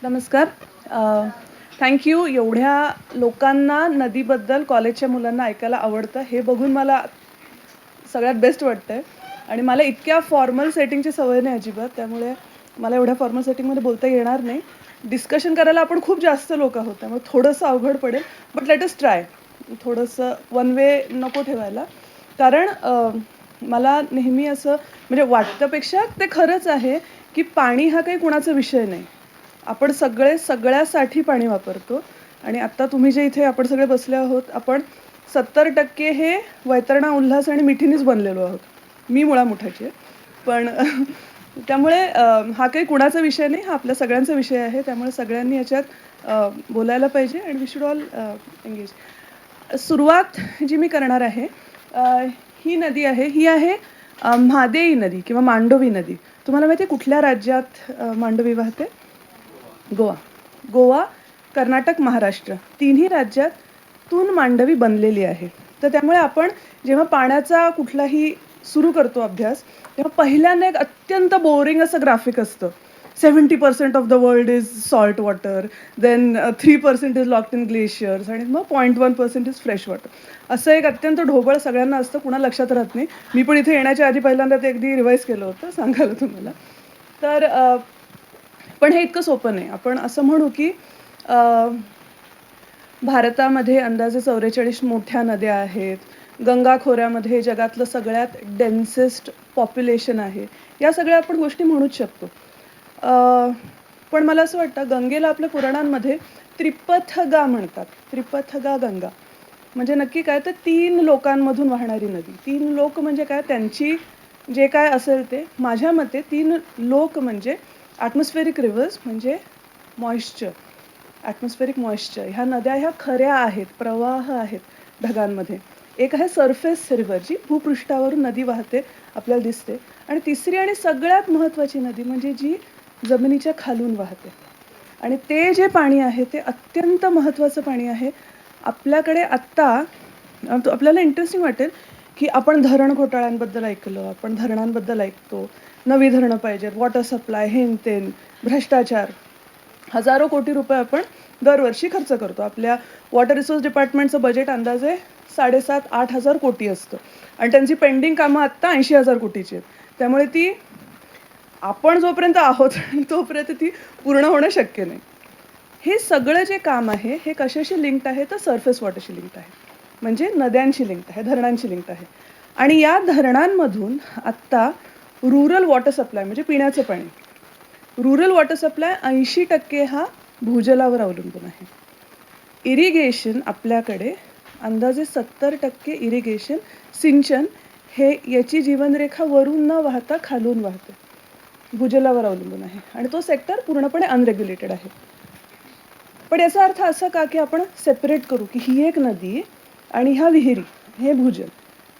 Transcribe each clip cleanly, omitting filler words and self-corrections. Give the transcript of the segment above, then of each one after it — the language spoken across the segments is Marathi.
नमस्कार. Thank you. एवढ्या लोकांना नदीबद्दल कॉलेजच्या मुलांना ऐकायला आवडतं हे बघून मला सगळ्यात बेस्ट वाटतंय. आणि मला इतक्या फॉर्मल सेटिंगची सवय नाही अजिबात. त्यामुळे मला एवढ्या फॉर्मल सेटिंगमध्ये बोलता येणार नाही. डिस्कशन करायला आपण खूप जास्त लोक आहोत. त्यामुळे थोडंसं अवघड पडेल. But let us try. थोडंसं वन वे नको ठेवायला. कारण मला नेहमी असं म्हणजे वाटण्यापेक्षा ते खरंच आहे, की पाणी हा काही कुणाचा विषय नाही. आपण सगळे सगळ्यासाठी पाणी वापरतो. आणि आत्ता तुम्ही जे इथे आपण सगळे बसले आहोत, आपण 70% हे वैतरणा, उल्हास आणि मिठीनीच बनलेलो आहोत. मी मुळामुठाची आहे. पण त्यामुळे हा काही कुणाचा विषय नाही, हा आपल्या सगळ्यांचा विषय आहे. त्यामुळे सगळ्यांनी याच्यात बोलायला पाहिजे आणि वी शुड ऑल एंगेज. सुरुवात जी मी करणार आहे, अ, ही नदी आहे, ही आहे म्हादेई नदी किंवा मांडोवी नदी. तुम्हाला माहिती आहे कुठल्या राज्यात मांडोवी वाहते? गोवा. गोवा, कर्नाटक, महाराष्ट्र तिन्ही राज्यातून मांडवी बनलेली आहे. तर त्यामुळे आपण जेव्हा पाण्याचा कुठलाही सुरू करतो अभ्यास, तेव्हा पहिल्यांदा एक अत्यंत बोरिंग असं ग्राफिक असतं. 70% of the world is salt water, then 3% is locked in glaciers आणि मग 0.1% इज फ्रेश वॉटर. असं एक अत्यंत ढोबळ सगळ्यांना असतं, कुणा लक्षात राहत नाही. मी पण इथे येण्याच्या आधी पहिल्यांदा ते अगदी रिवाईज केलं होतं, सांगायला तुम्हाला. तर पण हे इतकं सोपं नाही. आपण असं म्हणू की भारतामध्ये अंदाजे 44 मोठ्या नद्या आहेत. गंगा खोऱ्यामध्ये जगातलं सगळ्यात डेन्सेस्ट पॉप्युलेशन आहे. या सगळ्या आपण गोष्टी म्हणूच शकतो. पण मला असं वाटतं गंगेला आपल्या पुराणांमध्ये त्रिपथगा म्हणतात. त्रिपथगा गंगा. म्हणजे नक्की काय, तर 3 लोकांमधून वाहणारी नदी. 3 लोक म्हणजे काय, त्यांची जे काय असेल ते. माझ्या मते 3 लोक म्हणजे ॲटमॉस्फेरिक रिव्हर्स म्हणजे मॉइश्चर. Atmospheric moisture. ह्या नद्या ह्या खऱ्या आहेत, प्रवाह आहेत ढगांमध्ये. एक आहे सरफेस रिव्हर, जी भूपृष्ठावरून नदी वाहते, आपल्याला दिसते. आणि तिसरी आणि सगळ्यात महत्त्वाची नदी म्हणजे जी जमिनीच्या खालून वाहते. आणि ते जे पाणी आहे ते अत्यंत महत्त्वाचं पाणी आहे. आपल्याकडे आत्ता आपल्याला इंटरेस्टिंग वाटेल, की आपण धरण घोटाळ्यांबद्दल ऐकलं, आपण धरणांबद्दल ऐकतो. नवी धरणं पाहिजेत, वॉटर सप्लाय, हेन-तेन, भ्रष्टाचार. हजारो कोटी रुपये आपण दरवर्षी खर्च करतो. आपल्या वॉटर रिसोर्स डिपार्टमेंटचं बजेट अंदाजे 7,500-8,000 कोटी असतं. आणि त्यांची पेंडिंग कामं आत्ता 80,000 कोटीची आहेत. त्यामुळे ती आपण जोपर्यंत आहोत तोपर्यंत ती पूर्ण होणं शक्य नाही. हे सगळं जे काम आहे हे कशाशी लिंक्ड आहे, तर सरफेस वॉटरशी लिंक्ड आहे. म्हणजे नद्यांशी लिंक्ड आहे, धरणांशी लिंक्ड आहे. आणि या धरणांमधून आत्ता रुरल वॉटर सप्लाय म्हणजे पिण्याचं पाणी. रुरल वॉटर सप्लाय 80% हा भूजलावर अवलंबून आहे. इरिगेशन आपल्याकडे अंदाजे 70% इरिगेशन, सिंचन हे याची जीवनरेखा वरून न वाहता खालून वाहते. भूजलावर अवलंबून आहे. आणि तो सेक्टर पूर्णपणे अनरेग्युलेटेड आहे. पण याचा अर्थ असा का, की आपण सेपरेट करू, की ही एक नदी आणि ह्या विहिरी, हे भूजल.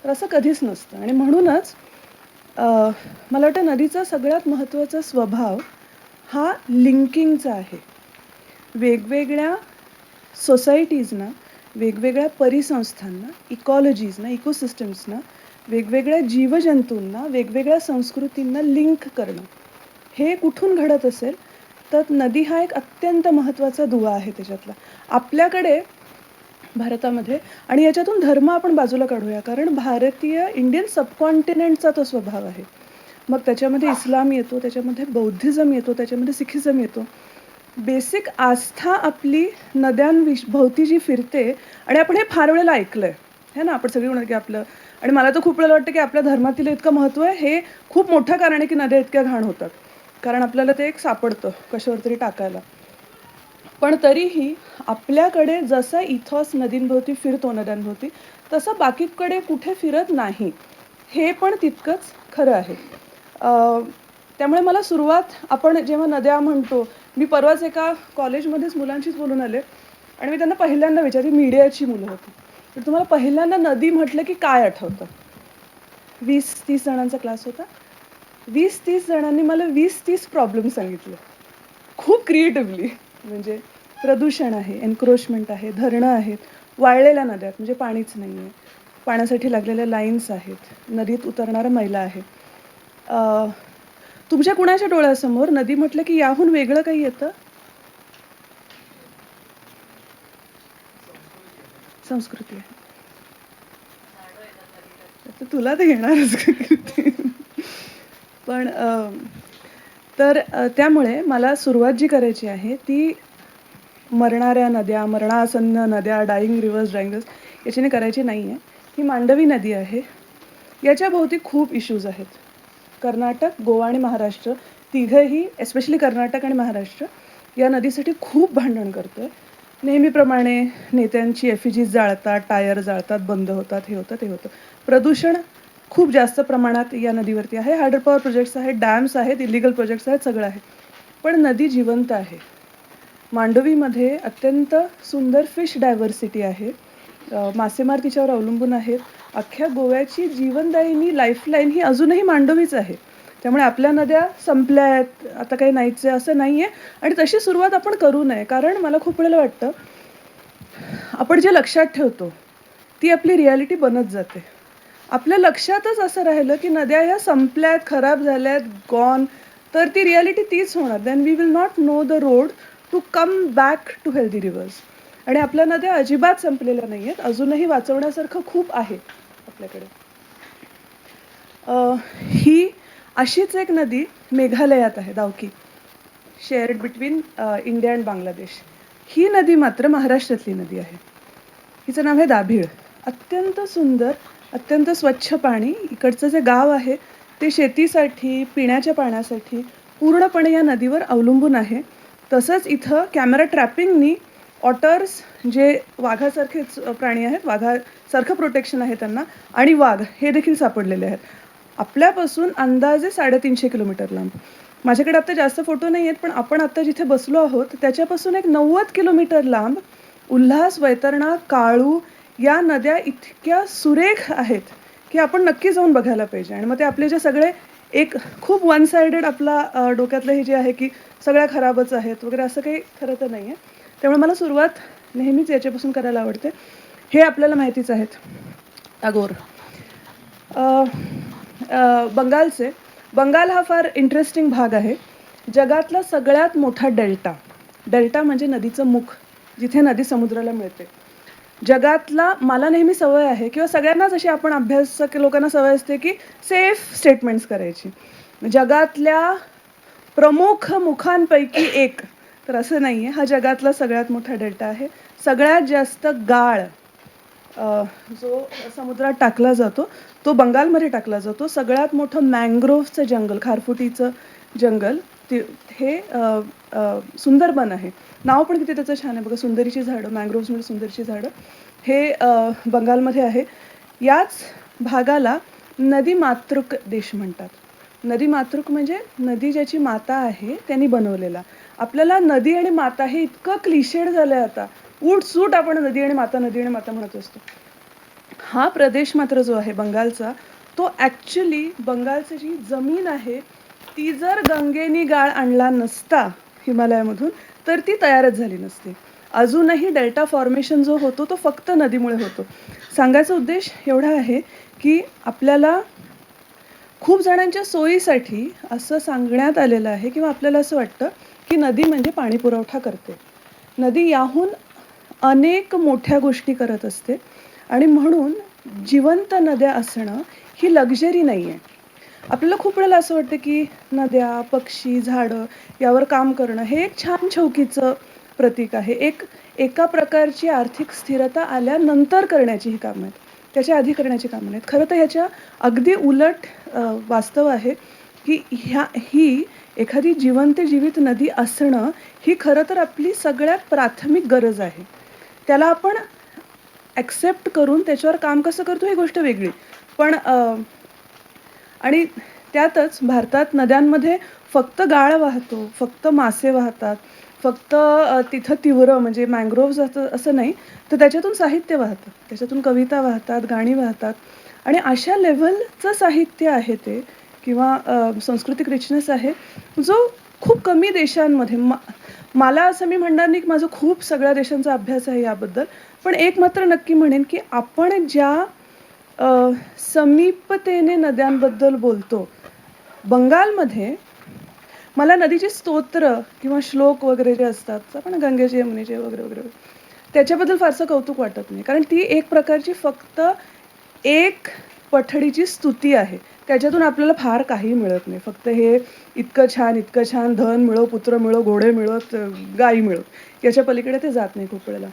तर असं कधीच नसतं. आणि म्हणूनच मला वाटतं नदीचा सगळ्यात महत्त्वाचा स्वभाव हा लिंकिंगचा आहे. वेगवेगळ्या सोसायटीजना, वेगवेगळ्या परिसंस्थांना, इकॉलॉजीजना, इकोसिस्टम्सना, वेगवेगळ्या जीवजंतूंना, वेगवेगळ्या संस्कृतींना लिंक करणं. हे कुठून घडत असेल, तर नदी हा एक अत्यंत महत्त्वाचा दुवा आहे त्याच्यातला. आपल्याकडे भारतामध्ये आणि याच्यातून धर्म आपण बाजूला काढूया, कारण भारतीय इंडियन सबकॉन्टिनेंटचा तो स्वभाव आहे. मग त्याच्यामध्ये इस्लाम येतो, त्याच्यामध्ये बौद्धिझम येतो, त्याच्यामध्ये सिखिझम येतो. बेसिक आस्था आपली भोवती जी फिरते. आणि आपण हे फार वेळेला ऐकलंय है ना, आपण सगळी म्हणतो की आपलं. आणि मला तर खूप वेळेला वाटतं की आपल्या धर्मातील इतकं महत्त्व आहे, हे खूप मोठं कारण आहे की नद्या इतक्या घाण होतात. कारण आपल्याला ते एक सापडतं कशावर तरी टाकायला. पण तरीही आपल्याकडे जसा इथॉस नदींभोवती फिरतो, नद्यांभोवती, तसं बाकीकडे कुठे फिरत नाही. हे पण तितकंच खरं आहे. त्यामुळे मला सुरुवात, आपण जेव्हा नद्या म्हणतो, मी परवाच एका कॉलेजमध्येच मुलांशीच बोलून आले. आणि मी त्यांना पहिल्यांदा विचारली, मीडियाची मुलं होती, तर तुम्हाला पहिल्यांदा नदी म्हटलं की काय आठवतं? 20-30 जणांचा क्लास होता. 20-30 जणांनी मला 20-30 प्रॉब्लेम सांगितले, खूप क्रिएटिव्हली. म्हणजे प्रदूषण आहे, एन्क्रोचमेंट आहे, धरणं आहेत, वाळलेल्या नद्या आहेत म्हणजे पाणीच नाही आहे, पाण्यासाठी लागलेल्या लाईन्स आहेत, नदीत उतरणारा मैला आहे. तुमच्या कुणाच्या डोळ्यासमोर नदी म्हटलं की याहून वेगळं काही येतं? संस्कृती आहे. आता तुला तर येणारच का कीर्ती? पण तर त्यामुळे मला सुरुवात जी करायची आहे ती मरणाऱ्या नद्या, मरणासन्न नद्या, डायिंग रिव्हर्स, डायिंग रिव्हर्स याच्याने करायची नाही आहे. ही मांडवी नदी आहे. याच्या भोवती खूप इश्यूज आहेत. कर्नाटक, गोवा आणि महाराष्ट्र तिघंही, एस्पेशली कर्नाटक आणि महाराष्ट्र, या नदीसाठी खूप भांडण करतोय. नेहमीप्रमाणे नेत्यांची एफिजीज जाळतात, टायर जाळतात, बंद होतात, हे होतं, ते होतं. प्रदूषण खूप जास्त प्रमाणात या नदीवरती आहे. हायड्रो पॉवर प्रोजेक्ट्स आहेत, डॅम्स आहेत, इलिगल प्रोजेक्ट्स आहेत, सगळं आहे. पण नदी जिवंत आहे. मांडवीमध्ये अत्यंत सुंदर फिश डायव्हर्सिटी आहे. मासेमार तिच्यावर अवलंबून आहेत. अख्ख्या गोव्याची जीवनदायिनी लाईफलाईन ही अजूनही मांडवीच आहे. त्यामुळे आपल्या नद्या संपल्या आहेत, आता काही नाहीच आहे असं नाही आहे. आणि तशी सुरुवात आपण करू नये. कारण मला खूप वेळेला वाटतं आपण जे लक्षात ठेवतो ती आपली रियालिटी बनत जाते. आपल्या लक्षातच असं राहिलं की नद्या ह्या संपल्यात, खराब झाल्यात, गॉन, तर ती रियालिटी तीच होणार. Then we will not know the road to come back to healthy rivers. आणि आपल्या नद्या अजिबात संपलेल्या नाही आहेत. अजूनही वाचवण्यासारखं खूप आहे आपल्याकडे. ही अशीच एक नदी मेघालयात आहे, Dawki, shared between India and Bangladesh. ही नदी मात्र महाराष्ट्रातली नदी आहे. हिचं नाव आहे दाभीळ. अत्यंत सुंदर, अत्यंत स्वच्छ पाणी. इकडचं जे गाव आहे ते शेतीसाठी, पिण्याच्या पाण्यासाठी पूर्णपणे या नदीवर अवलंबून आहे. तसंच इथं कॅमेरा ट्रॅपिंगनी ऑटर्स, जे वाघासारखेच प्राणी आहेत, वाघासारखं प्रोटेक्शन आहे त्यांना, आणि वाघ हे देखील सापडलेले आहेत. आपल्यापासून अंदाजे 350 किलोमीटर लांब. माझ्याकडे आता जास्त फोटो नाही आहेत, पण आपण आता जिथे बसलो आहोत त्याच्यापासून एक 90 किलोमीटर लांब उल्हास, वैतरणा, काळू या नद्या इतक्या सुरेख आहेत की आपण नक्की जाऊन बघायला पाहिजे. आणि मग ते आपले जे सगळे एक खूप वन साइडेड आपला डोक्यातलं हे जे आहे की सगळ्या खराबच आहेत वगैरे, असं काही खरं तर नाही आहे. त्यामुळे मला सुरुवात नेहमीच याच्यापासून करायला आवडते. हे आपल्याला माहितीच आहेत, टागोर. बंगालचे, बंगाल हा फार इंटरेस्टिंग भाग आहे. जगातला सगळ्यात मोठा डेल्टा, डेल्टा म्हणजे नदीचं मुख, जिथे नदी समुद्राला मिळते. जगातला, मला नेहमी सवय आहे किंवा सगळ्यांनाच अशी आपण अभ्यासक लोकांना सवय असते की सेफ स्टेटमेंट्स करायची. जगातल्या प्रमुख मुखांपैकी एक, तर असं नाही आहे. हा जगातला सगळ्यात मोठा डेल्टा आहे. सगळ्यात जास्त गाळ जो समुद्रात टाकला जातो तो बंगालमध्ये टाकला जातो. सगळ्यात मोठं मँग्रोव्हचं जंगल, खारफुटीचं जंगल, हे सुंदरबन आहे. नाव पण किती त्याचं छान आहे बघा, सुंदरीची झाडं, मँग्रोव्ह्ज म्हणजे सुंदरीची झाडं. हे बंगालमध्ये आहे. याच भागाला नदी मातृक देश म्हणतात. नदी मातृक म्हणजे नदी ज्याची माता आहे त्यांनी बनवलेला. आपल्याला नदी आणि माता हे इतकं क्लिशेड झालं आहे आता, उठसूट आपण नदी आणि माता, नदी आणि माता म्हणत असतो. हा प्रदेश मात्र जो आहे बंगालचा, तो ॲक्च्युली बंगालची जी जमीन आहे ती जर गंगेनी गाळ आणला नसता हिमालयामधून तर ती तयारच झाली नसती. अजूनही डेल्टा फॉर्मेशन जो होतो तो फक्त नदीमुळे होतो. सांगायचा उद्देश एवढा आहे की आपल्याला खूप जणांच्या सोयीसाठी असं सांगण्यात आलेलं आहे किंवा आपल्याला असं वाटतं की नदी म्हणजे पाणी पुरवठा करते. नदी याहून अनेक मोठ्या गोष्टी करत असते. आणि म्हणून जिवंत नद्या असणं ही लक्झरी नाही आहे. आपल्याला खूप वेळेला असं वाटतं की नद्या, पक्षी, झाडं यावर काम करणं हे एक छान शौकीचं प्रतीक आहे. एका प्रकारची आर्थिक स्थिरता आल्यानंतर करण्याची ही कामं आहेत, त्याच्या आधी करण्याची कामं नाहीत. खरं तर ह्याच्या अगदी उलट वास्तव आहे की ही एखादी जिवंत जीवित नदी असणं ही खरं तर आपली सगळ्यात प्राथमिक गरज आहे. त्याला आपण ॲक्सेप्ट करून त्याच्यावर काम कसं करतो ही गोष्ट वेगळी. पण आणि त्यातच भारतात नद्यांमध्ये फक्त गाळ वाहतो, फक्त मासे वाहतात, फक्त तिथं तीव्र म्हणजे मँग्रोव्हज असं नाही, तर त्याच्यातून साहित्य वाहतं, त्याच्यातून कविता वाहतात, गाणी वाहतात. आणि अशा लेव्हलचं साहित्य आहे ते, किंवा सांस्कृतिक रिचनेस आहे जो खूप कमी देशांमध्ये, मला असं मी म्हणणार नाही की माझं खूप सगळ्या देशांचा अभ्यास आहे याबद्दल, पण एक मात्र नक्की म्हणेन की आपण ज्या समीपतेने नद्यांबद्दल बोलतो, बंगालमध्ये मला नदीची स्तोत्र किंवा श्लोक वगैरे जे असतात, आपण गंगेचे, यमुनेचे वगैरे वगैरे, त्याच्याबद्दल फारसं कौतुक वाटत नाही. कारण ती एक प्रकारची फक्त एक पठडीची स्तुती आहे. त्याच्यातून आपल्याला फार काही मिळत नाही. फक्त हे इतकं छान, धन मिळो, पुत्र मिळो, घोडे मिळोत, गायी मिळोत. याच्या पलीकडे ते जात नाही खूप वेळेला.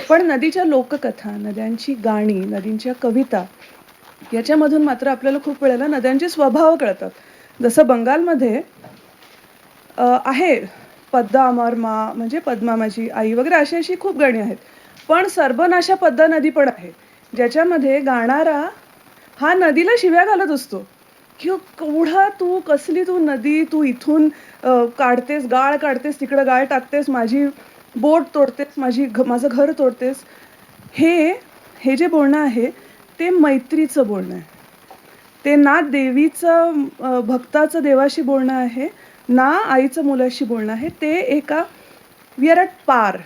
पण नदीच्या लोककथा, नद्यांची गाणी, नदींच्या कविता याच्यामधून मात्र आपल्याला खूप वेळेला नद्यांचे स्वभाव कळतात. जसं बंगालमध्ये आहे पद्मा अमर मा म्हणजे पद्मा माझी आई वगैरे अशी खूप गाणी आहेत. पण सर्बनाशा पद्मा नदी पण आहे. ज्याच्यामध्ये गाणारा हा नदीला शिव्या घालत असतो, की केवढा तू कसली तू नदी, तू इथून काढतेस, गाळ काढतेस, तिकडं गाळ टाकतेस, माझी बोट तोडतेस, माझं घर तोडतेस. हे हे जे बोलणं आहे ते मैत्रीचं बोलणं आहे. ते ना देवीचं भक्ताचं देवाशी बोलणं आहे, ना आईचं मुलाशी बोलणं आहे. ते एका we are at par.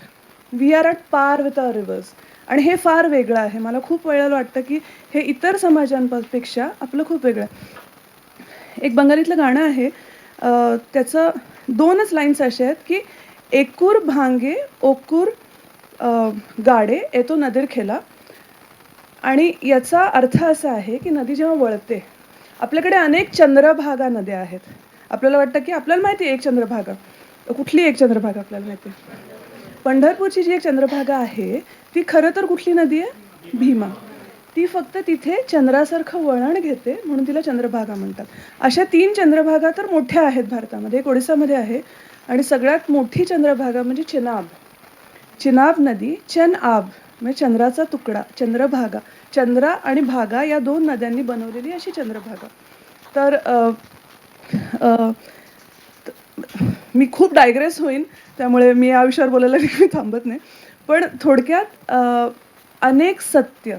We are at par with our rivers. आणि हे फार वेगळं आहे. मला खूप वेळेला वाटतं, की हे इतर समाजांपेक्षा आपलं खूप वेगळं आहे. एक बंगालीतलं गाणं आहे, त्याचं 2च लाईन्स अशा आहेत, की "एकूर भांगे ओकूर गाडे येतो नदीर खेला." आणि याचा अर्थ असा आहे, की नदी जेव्हा वळते, आपल्याकडे अनेक चंद्रभागा नद्या आहेत. आपल्याला वाटतं, की आपल्याला माहिती आहे एक चंद्रभागा. कुठली एक चंद्रभागा आपल्याला माहिती आहे? पंढरपूरची जी एक चंद्रभागा आहे, ती खरं तर कुठली नदी आहे? भीमा. ती फक्त तिथे चंद्रासारखं वळण घेते म्हणून तिला चंद्रभागा म्हणतात. अशा 3 चंद्रभागा तर मोठ्या आहेत भारतामध्ये. एक ओडिसामध्ये आहे आणि सगळ्यात मोठी चंद्रभागा म्हणजे चिनाब. चिनाब नदी, चन-आब म्हणजे चंद्राचा तुकडा, चंद्रभागा. चंद्र आणि भागा या 2 नद्यांनी बनवलेली अशी चंद्रभागा. तर अ, मी खूप डायग्रेस होईन, त्यामुळे मी या विषयावर बोलायला मी थांबत नाही. पण थोडक्यात अनेक सत्य,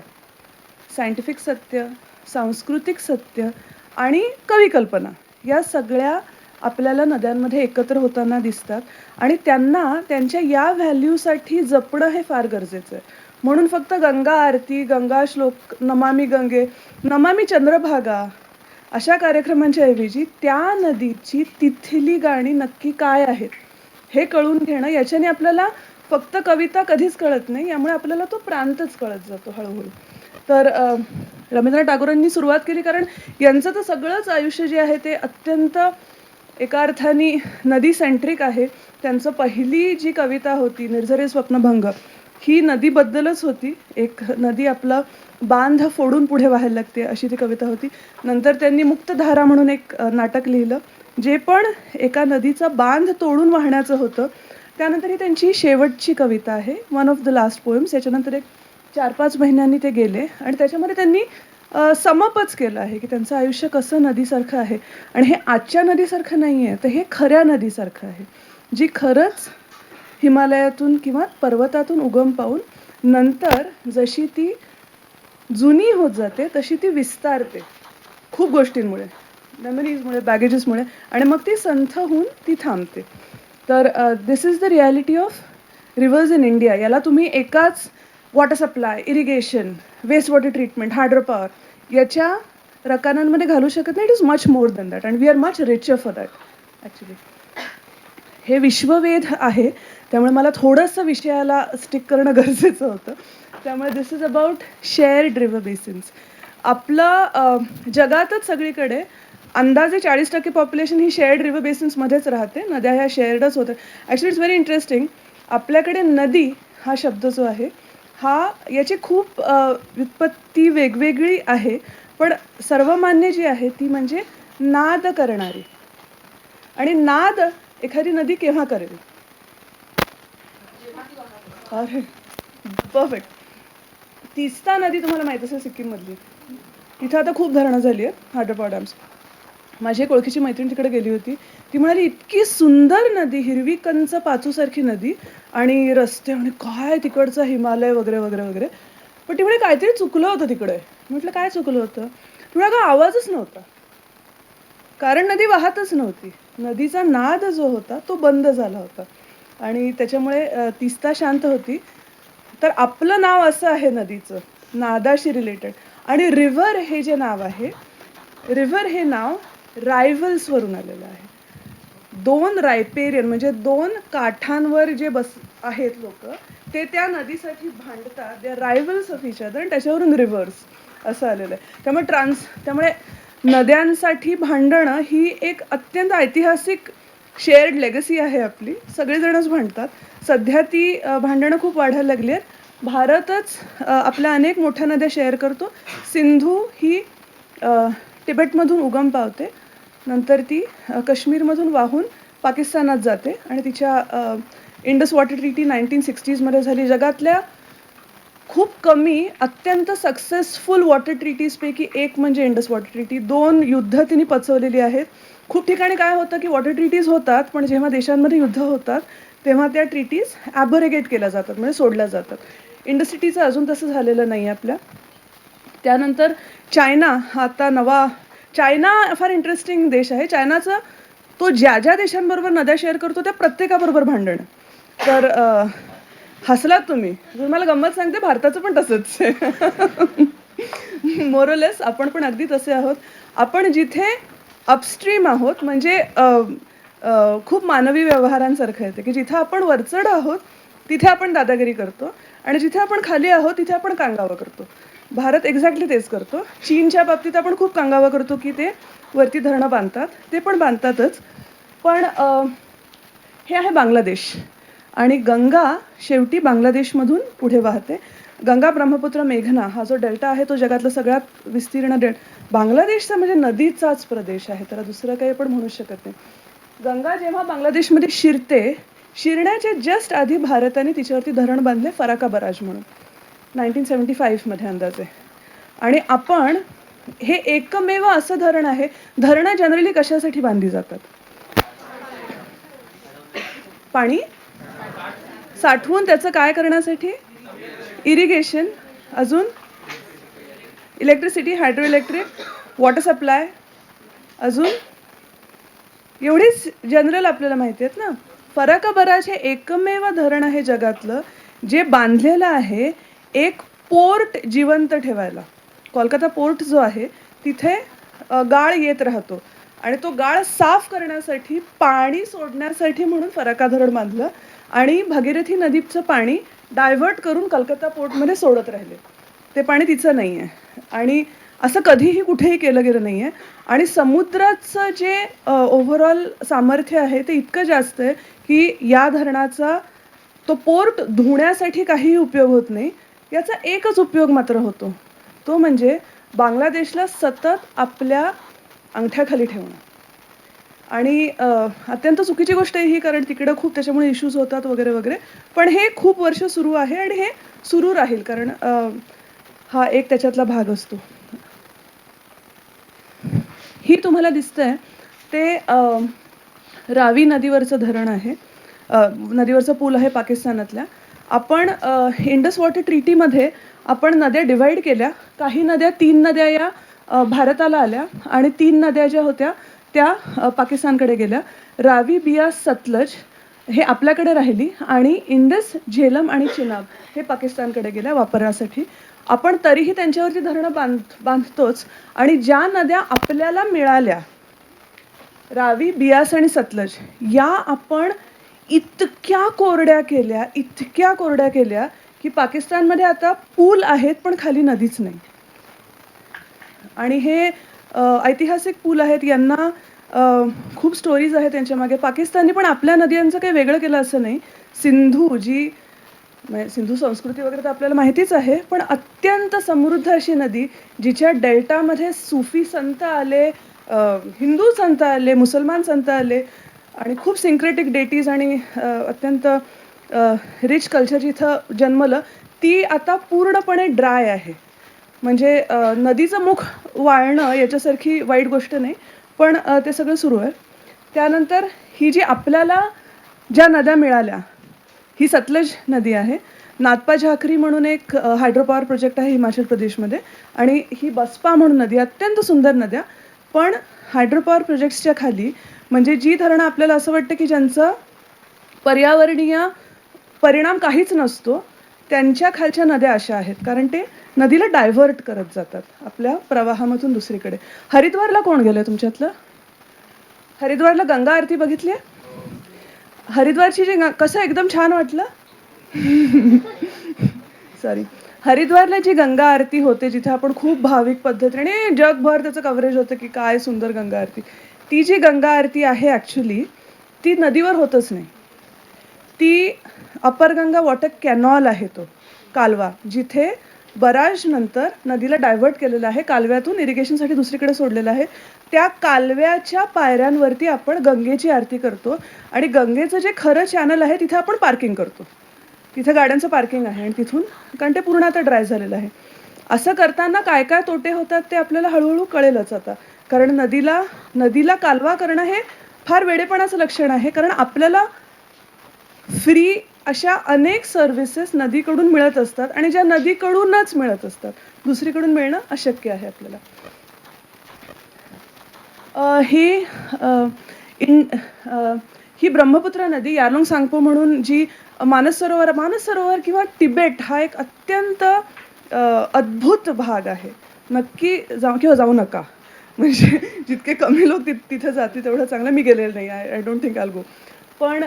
सायंटिफिक सत्य, सांस्कृतिक सत्य आणि कविकल्पना या सगळ्या आपल्याला नद्यांमध्ये एकत्र होताना दिसतात आणि त्यांना त्यांच्या या व्हॅल्यूसाठी जपणं हे फार गरजेचं आहे. म्हणून फक्त गंगा आरती, गंगा श्लोक, नमामि गंगे, नमामि चंद्रभागा अशा कार्यक्रमांच्या ऐवजी त्या नदीची तिथली गाणी नक्की काय आहेत हे कळून घेणं, याच्याने आपल्याला फक्त कविता कधीच कळत नाही, यामुळे आपल्याला तो प्रांतच कळत जातो हळूहळू. तर रवींद्रनाथ टागोरांनी सुरुवात केली, कारण यांचं तर सगळंच आयुष्य जे आहे ते अत्यंत एका अर्थाने नदी सेंट्रिक आहे. त्यांचं पहिली जी कविता होती निर्झरे स्वप्नभंग, ही नदीबद्दलच होती. एक नदी आपला बांध फोडून पुढे व्हायला लागते अशी ती कविता होती. नंतर त्यांनी मुक्तधारा म्हणून एक नाटक लिहिलं, जे पण एका नदीचा बांध तोडून वाहण्याचं होतं. त्यानंतर ही त्यांची शेवटची कविता आहे, one of the last poems. याच्यानंतर एक 4-5 महिन्यांनी ते गेले आणि त्याच्यामध्ये त्यांनी समअपच केलं आहे, की त्यांचं आयुष्य कसं नदीसारखं आहे आणि हे आजच्या नदीसारखं नाही आहे, तर हे खऱ्या नदीसारखं आहे, जी खरंच हिमालयातून किंवा पर्वतातून उगम पावून नंतर जशी ती जुनी होत जाते तशी ती विस्तारते खूप गोष्टींमुळे, मेमरीजमुळे, बॅगेजेसमुळे आणि मग ती संथ होऊन ती थांबते. तर this is the reality of rivers in India. याला तुम्ही एकाच water supply, irrigation, waste water treatment, hydro power याच्या रकानांमध्ये घालू शकत नाही. It is much more than that and we are much richer for that actually. हे विश्ववेध आहे, त्यामुळे मला थोडंसं विषयाला स्टिक करणं गरजेचं होतं. त्यामुळे this is about shared river basins. आपलं जगातच सगळीकडे अंदाजे 40% पॉप्युलेशन ही शेअर्ड रिव्हर बेसिन्समध्येच राहते. नद्या ह्या शेअर्डच होतात. Actually it's very interesting. आपल्याकडे नदी हा शब्द जो आहे, हा याची खूप व्युत्पत्ती वेगवेगळी आहे, पण सर्वमान्य जी आहे ती म्हणजे नाद करणारी. आणि नाद एखादी नदी केव्हा करेल? अरे परफेक्ट. तीस्ता नदी तुम्हाला माहीत असेल सिक्कीममधली. तिथं आता खूप धरणं झाली आहेत, हायड्रो पॉवर डॅम्स. माझी एक ओळखीची मैत्रीण तिकडे गेली होती. ती म्हणाली, इतकी सुंदर नदी, हिरवी कंच पाचूसारखी नदी आणि रस्ते आणि काय तिकडचं हिमालय वगैरे वगैरे वगैरे. पण ती म्हणे काहीतरी चुकलं होतं तिकडे. म्हटलं काय चुकलं होतं? तुला का आवाजच नव्हता, कारण नदी वाहतच नव्हती. नदीचा नाद जो होता तो बंद झाला होता आणि त्याच्यामुळे तीस्ता शांत होती. तर आपलं नाव असं आहे नदीचं, नादाशी रिलेटेड. आणि रिव्हर हे जे नाव आहे, रिव्हर हे नाव रायव्हल्सवरून आलेलं आहे. 2 रायपेरियन म्हणजे 2 काठांवर जे आहेत लोक, ते त्या नदीसाठी भांडतात, they are rivals of each other, आणि त्याच्यावरून रिव्हर्स असं आलेलं आहे. त्यामुळे नद्यांसाठी भांडणं ही एक अत्यंत ऐतिहासिक शेअर्ड लेगसी आहे आपली. सगळेजणच भांडतात. सध्या ती भांडणं खूप वाढायला लागली आहेत. भारतच आपल्या अनेक मोठ्या नद्या शेअर करतो. सिंधू ही तिबेटमधून उगम पावते, नंतर ती काश्मीरमधून वाहून पाकिस्तानात जाते आणि तिच्या इंडस वॉटर ट्रीटी 1960मध्ये झाली. जगातल्या खूप कमी अत्यंत सक्सेसफुल वॉटर ट्रीटीजपैकी एक म्हणजे इंडस वॉटर ट्रीटी. 2 युद्ध तिने पचवलेली आहेत. खूप ठिकाणी काय होतं की वॉटर ट्रीटीज होतात, पण जेव्हा देशांमध्ये युद्ध होतात तेव्हा त्या ट्रीटीज ॲबोरेगेट केल्या जातात, म्हणजे सोडल्या जातात. इंडस ट्रीटीचं अजून तसं झालेलं नाही आपल्या. त्यानंतर चायना हा आता चायना फार इंटरेस्टिंग देश आहे. चायनाचं तो ज्या ज्या देशांबरोबर नद्या शेअर करतो त्या प्रत्येकाबरोबर भांडण. तर हसलात तुम्ही. तुम्हाला गंमत सांगते, भारताचं पण तसंच आहे. मोरलेस आपण पण अगदी तसे आहोत. आपण जिथे अपस्ट्रीम आहोत, म्हणजे खूप मानवी व्यवहारांसारखं येते की जिथे आपण वरचढ आहोत तिथे आपण दादागिरी करतो, आणि जिथे आपण खाली आहोत तिथे आपण कांगावा करतो. भारत एक्झॅक्टली तेच करतो. चीनच्या बाबतीत आपण खूप कांगावा करतो की ते वरती धरणं बांधतात, ते पण बांधतातच. पण हे आहे बांगलादेश, आणि गंगा शेवटी बांगलादेशमधून पुढे वाहते. गंगा, ब्रह्मपुत्र, मेघना हा जो डेल्टा आहे तो जगातला सगळ्यात विस्तीर्ण बांगलादेशचा म्हणजे नदीचाच प्रदेश आहे, त्याला दुसरं काही आपण म्हणू शकत नाही. गंगा जेव्हा बांगलादेशमध्ये शिरण्याच्या जस्ट आधी भारताने तिच्यावरती धरण बांधले, फराका बराज म्हणून, 1975मध्ये अंदाजे. आणि आपण हे एकमेव असं धरण आहे. धरणं जनरली कशासाठी बांधली जातात? पाणी साठवून त्याचं काय करण्यासाठी? इरिगेशन, अजून electricity, hydro electric, water supply, अजून एवढीच जनरल आपल्याला माहिती आहेत ना. फराका बराज हे एकमेव धरण आहे जगातलं जे बांधलेलं आहे एक पोर्ट जिवंत ठेवायला. कोलकाता पोर्ट जो आहे तिथे गाळ येत राहतो, आणि तो गाळ साफ करण्यासाठी, पाणी सोडण्यासाठी म्हणून फराका धरण बांधलं, आणि भागीरथी नदीचं पाणी डायव्हर्ट करून कलकत्ता पोर्टमध्ये सोडत राहिले. ते पाणी तिचं नाही आहे, आणि असं कधीही कुठेही केलं गेलं नाही आहे. आणि समुद्राचं जे ओव्हरऑल सामर्थ्य आहे ते इतकं जास्त आहे की या धरणाचा तो पोर्ट धुण्यासाठी काहीही उपयोग होत नाही. याचा एकच उपयोग मात्र होतो, तो म्हणजे बांगलादेशला सतत आपल्या अंगठ्याखाली ठेवणं. आणि अत्यंत चुकीची गोष्ट आहे ही, कारण तिकडं खूप त्याच्यामुळे इश्यूज होतात वगैरे वगैरे. पण हे खूप वर्ष सुरू आहे आणि हे सुरू राहील, कारण हा एक त्याच्यातला भाग असतो. ही तुम्हाला दिसतंय ते रावी नदीवरचं धरण आहे, नदीवरचं पूल आहे पाकिस्तानातल्या. आपण इंडस वॉटर ट्रीटीमध्ये आपण नद्या डिवाईड केल्या. काही नद्या, 3 नद्या या भारताला आल्या, आणि 3 नद्या ज्या होत्या त्या पाकिस्तानकडे गेल्या. रावी, बियास, सतलज हे आपल्याकडे राहिली, आणि इंडस, झेलम आणि चिनाब हे पाकिस्तानकडे गेल्या वापरासाठी. आपण तरीही त्यांच्यावरती धरणं बांधतोच. आणि ज्या नद्या आपल्याला मिळाल्या, रावी, बियास आणि सतलज, या आपण इतक्या कोरड्या केल्या की पाकिस्तानमध्ये आता पूल आहेत पण खाली नदीच नाही. आणि हे ऐतिहासिक पूल आहेत. यांना खूप स्टोरीज आहेत त्यांच्या मागे. पाकिस्तानने पण आपल्या नद्यांचं काही वेगळं केलं असं नाही. सिंधू संस्कृती वगैरे तर आपल्याला माहितीच आहे, पण अत्यंत समृद्ध अशी नदी, जिच्या डेल्टामध्ये सुफी संत आले, हिंदू संत आले, मुसलमान संत आले, आणि खूप सिंक्रेटिक डेटीज आणि अत्यंत रिच कल्चर जिथं जन्मलं, ती आता पूर्णपणे ड्राय आहे. म्हणजे नदीचं मुख वाळणं याच्यासारखी वाईट गोष्ट नाही, पण ते सगळं सुरू आहे. त्यानंतर ही जी आपल्याला ज्या नद्या मिळाल्या, ही सतलज नदी आहे. नाथपा झाकरी म्हणून एक हायड्रो पॉवर प्रोजेक्ट आहे हिमाचल प्रदेशमध्ये, आणि ही बसपा म्हणून नदी, अत्यंत सुंदर नद्या. पण हायड्रो पॉवर प्रोजेक्ट्सच्या खाली, म्हणजे जी धरणं आपल्याला असं वाटतं की ज्यांचा पर्यावरणीय परिणाम काहीच नसतो, त्यांच्या खालच्या नद्या अशा आहेत, कारण ते नदीला डायव्हर्ट करत जातात आपल्या प्रवाहामधून दुसरीकडे. हरिद्वारला कोण गेलं तुमच्यातलं? हरिद्वारला गंगा आरती बघितली आहे? हरिद्वारची जी कसं एकदम छान वाटलं. सॉरी. हरिद्वारला जी गंगा आरती होते, जिथे आपण खूप भाविक पद्धतीने जगभर त्याचं कव्हरेज होतं की काय सुंदर गंगा आरती. ती जी गंगा आरती आहे ॲक्च्युली ती नदीवर होतच नाही. ती अपर गंगा वॉटर कॅनॉल आहे तो कालवा, जिथे बराज नंतर नदीला डायव्हर्ट केलेलं आहे, कालव्यातून इरिगेशनसाठी दुसरीकडे सोडलेलं आहे. त्या कालव्याच्या पायऱ्यांवरती आपण गंगेची आरती करतो आणि गंगेचं जे खरं चॅनल आहे तिथे आपण पार्किंग करतो. तिथे गाड्यांचं पार्किंग आहे आणि तिथून, कारण ते पूर्ण आता ड्राय झालेलं आहे. असं करताना काय काय तोटे होतात ते आपल्याला हळूहळू कळेलच आता. कारण नदीला कालवा करणं हे फार वेडेपणाचं लक्षण आहे. कारण आपल्याला फ्री अशा अनेक सर्व्हिसेस नदीकडून मिळत असतात आणि ज्या नदीकडूनच मिळत असतात. दुसरीकडून मिळणं अशक्य आहे आपल्याला. ही ब्रह्मपुत्रा नदी यारलुंग सांगपो म्हणून जी मानस सरोवर किंवा तिबेट हा एक अत्यंत अद्भुत भाग आहे. नक्की जाऊ नका. म्हणजे जितके कमी लोक तिथे जातील तेवढं चांगलं. मी गेलेलं नाही. आय डोंट थिंक आल गो. पण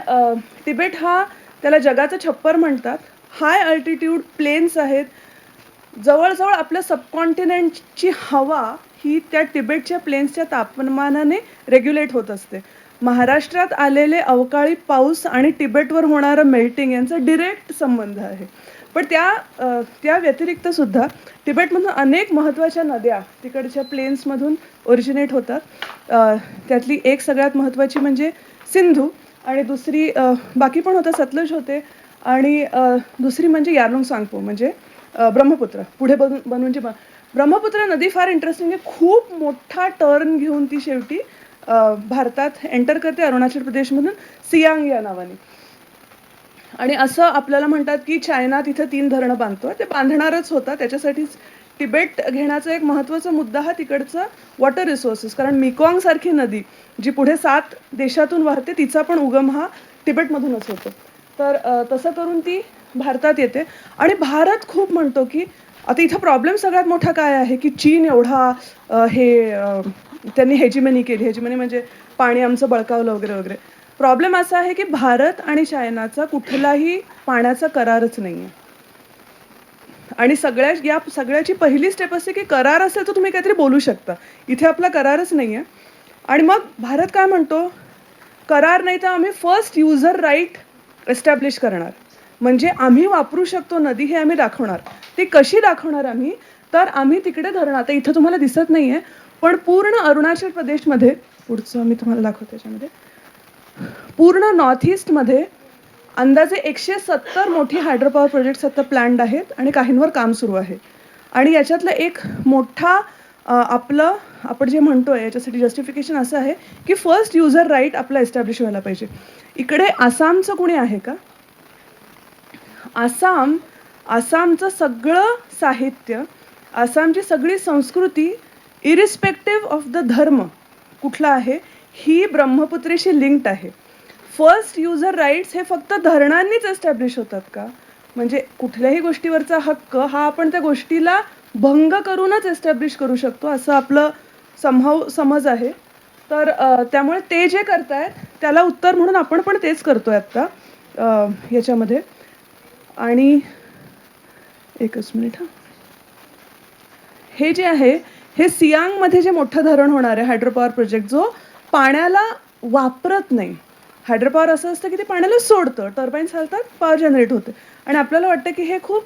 तिबेट हा त्याला जगाचं छप्पर म्हणतात. हाय अल्टिट्यूड प्लेन्स आहेत. जवळजवळ आपल्या सबकॉन्टिनेंटची हवा ही त्या तिबेटच्या प्लेन्सच्या तापमानाने रेग्युलेट होत असते. महाराष्ट्रात आलेले अवकाळी पाऊस आणि तिबेटवर होणारं मेल्टिंग यांचा डिरेक्ट संबंध आहे. पण त्या व्यतिरिक्त सुद्धा तिबेटमधून अनेक महत्त्वाच्या नद्या तिकडच्या प्लेन्समधून ओरिजिनेट होतात. त्यातली एक सगळ्यात महत्त्वाची म्हणजे सिंधू आणि दुसरी बाकी पण होतं, सतलज होते आणि दुसरी म्हणजे यारलुंग सांगपो म्हणजे ब्रह्मपुत्र. पुढे बनवून जी ब्रह्मपुत्र नदी फार इंटरेस्टिंग आहे. खूप मोठा टर्न घेऊन ती शेवटी भारतात एंटर करते अरुणाचल प्रदेशमधून सियांग या नावाने. आणि असं आपल्याला म्हणतात की चायना तिथे 3 धरणं बांधतो. ते बांधणारच होता. त्याच्यासाठीच तिबेट घेण्याचा एक महत्त्वाचा मुद्दा हा तिकडचं वॉटर रिसोर्सेस. कारण मेकॉंग सारखी नदी जी पुढे 7 देशातून वाहते तिचा पण उगम हा तिबेटमधूनच होतो. तर तसं करून ती भारतात येते. आणि भारत खूप म्हणतो की आता इथं प्रॉब्लेम सगळ्यात मोठा काय आहे की चीन एवढा त्यांनी हेजिमनी केली. हेजिमनी म्हणजे पाणी आमचं बळकावलं वगैरे वगैरे. प्रॉब्लेम असा आहे की भारत आणि चायनाचा कुठलाही पाण्याचा करारच नाही आहे. आणि या सगळ्याची पहिली स्टेप असते की करार असेल तर तुम्ही काहीतरी बोलू शकता. इथे आपला करारच नाही आहे. आणि मग भारत काय म्हणतो, करार नाही तर आम्ही फर्स्ट युजर राईट एस्टॅब्लिश करणार. म्हणजे आम्ही वापरू शकतो नदी हे आम्ही दाखवणार. ती कशी दाखवणार आम्ही, तर आम्ही तिकडे धरणं, आता इथं तुम्हाला दिसत नाही आहे पण पूर्ण अरुणाचल प्रदेशमध्ये, पुढचं मी तुम्हाला दाखवते त्याच्यामध्ये, पूर्ण नॉर्थ ईस्टमध्ये अंदाजे 170 मोठी हायड्रो पॉवर प्रोजेक्ट्स आता प्लॅन्ड आहेत आणि काहींवर काम सुरू आहे. आणि याच्यातलं एक मोठा आपण जे म्हणतोय याच्यासाठी जस्टिफिकेशन असं आहे की फर्स्ट युजर राईट आपला एस्टॅब्लिश व्हायला पाहिजे. इकडे आसामचं कुणी आहे का? आसामचं सगळं साहित्य, आसामची सगळी संस्कृती इरिस्पेक्टिव्ह ऑफ द धर्म कुठला आहे, ही ब्रह्मपुत्रेशी लिंक्ड आहे. फर्स्ट युजर राईट्स हे फक्त धरणांनीच एस्टॅब्लिश होतात का? म्हणजे कुठल्याही गोष्टीवरचा हक्क हा आपण त्या गोष्टीला भंग करूनच एस्टॅब्लिश करू शकतो असं आपलं समज आहे. तर त्यामुळे ते जे करतायत त्याला उत्तर म्हणून आपण पण तेच करतोय आत्ता याच्यामध्ये. आणि एकच मिनिट हां. हे जे आहे हे सियांगमध्ये जे मोठं धरण होणार आहे हायड्रो पॉवर प्रोजेक्ट, जो पाण्याला वापरत नाही. हायड्रो पॉवर असं असतं की ते पाण्याला सोडतं, टर्बाईन्स चालतात, पॉवर जनरेट होते. आणि आपल्याला वाटतं की हे खूप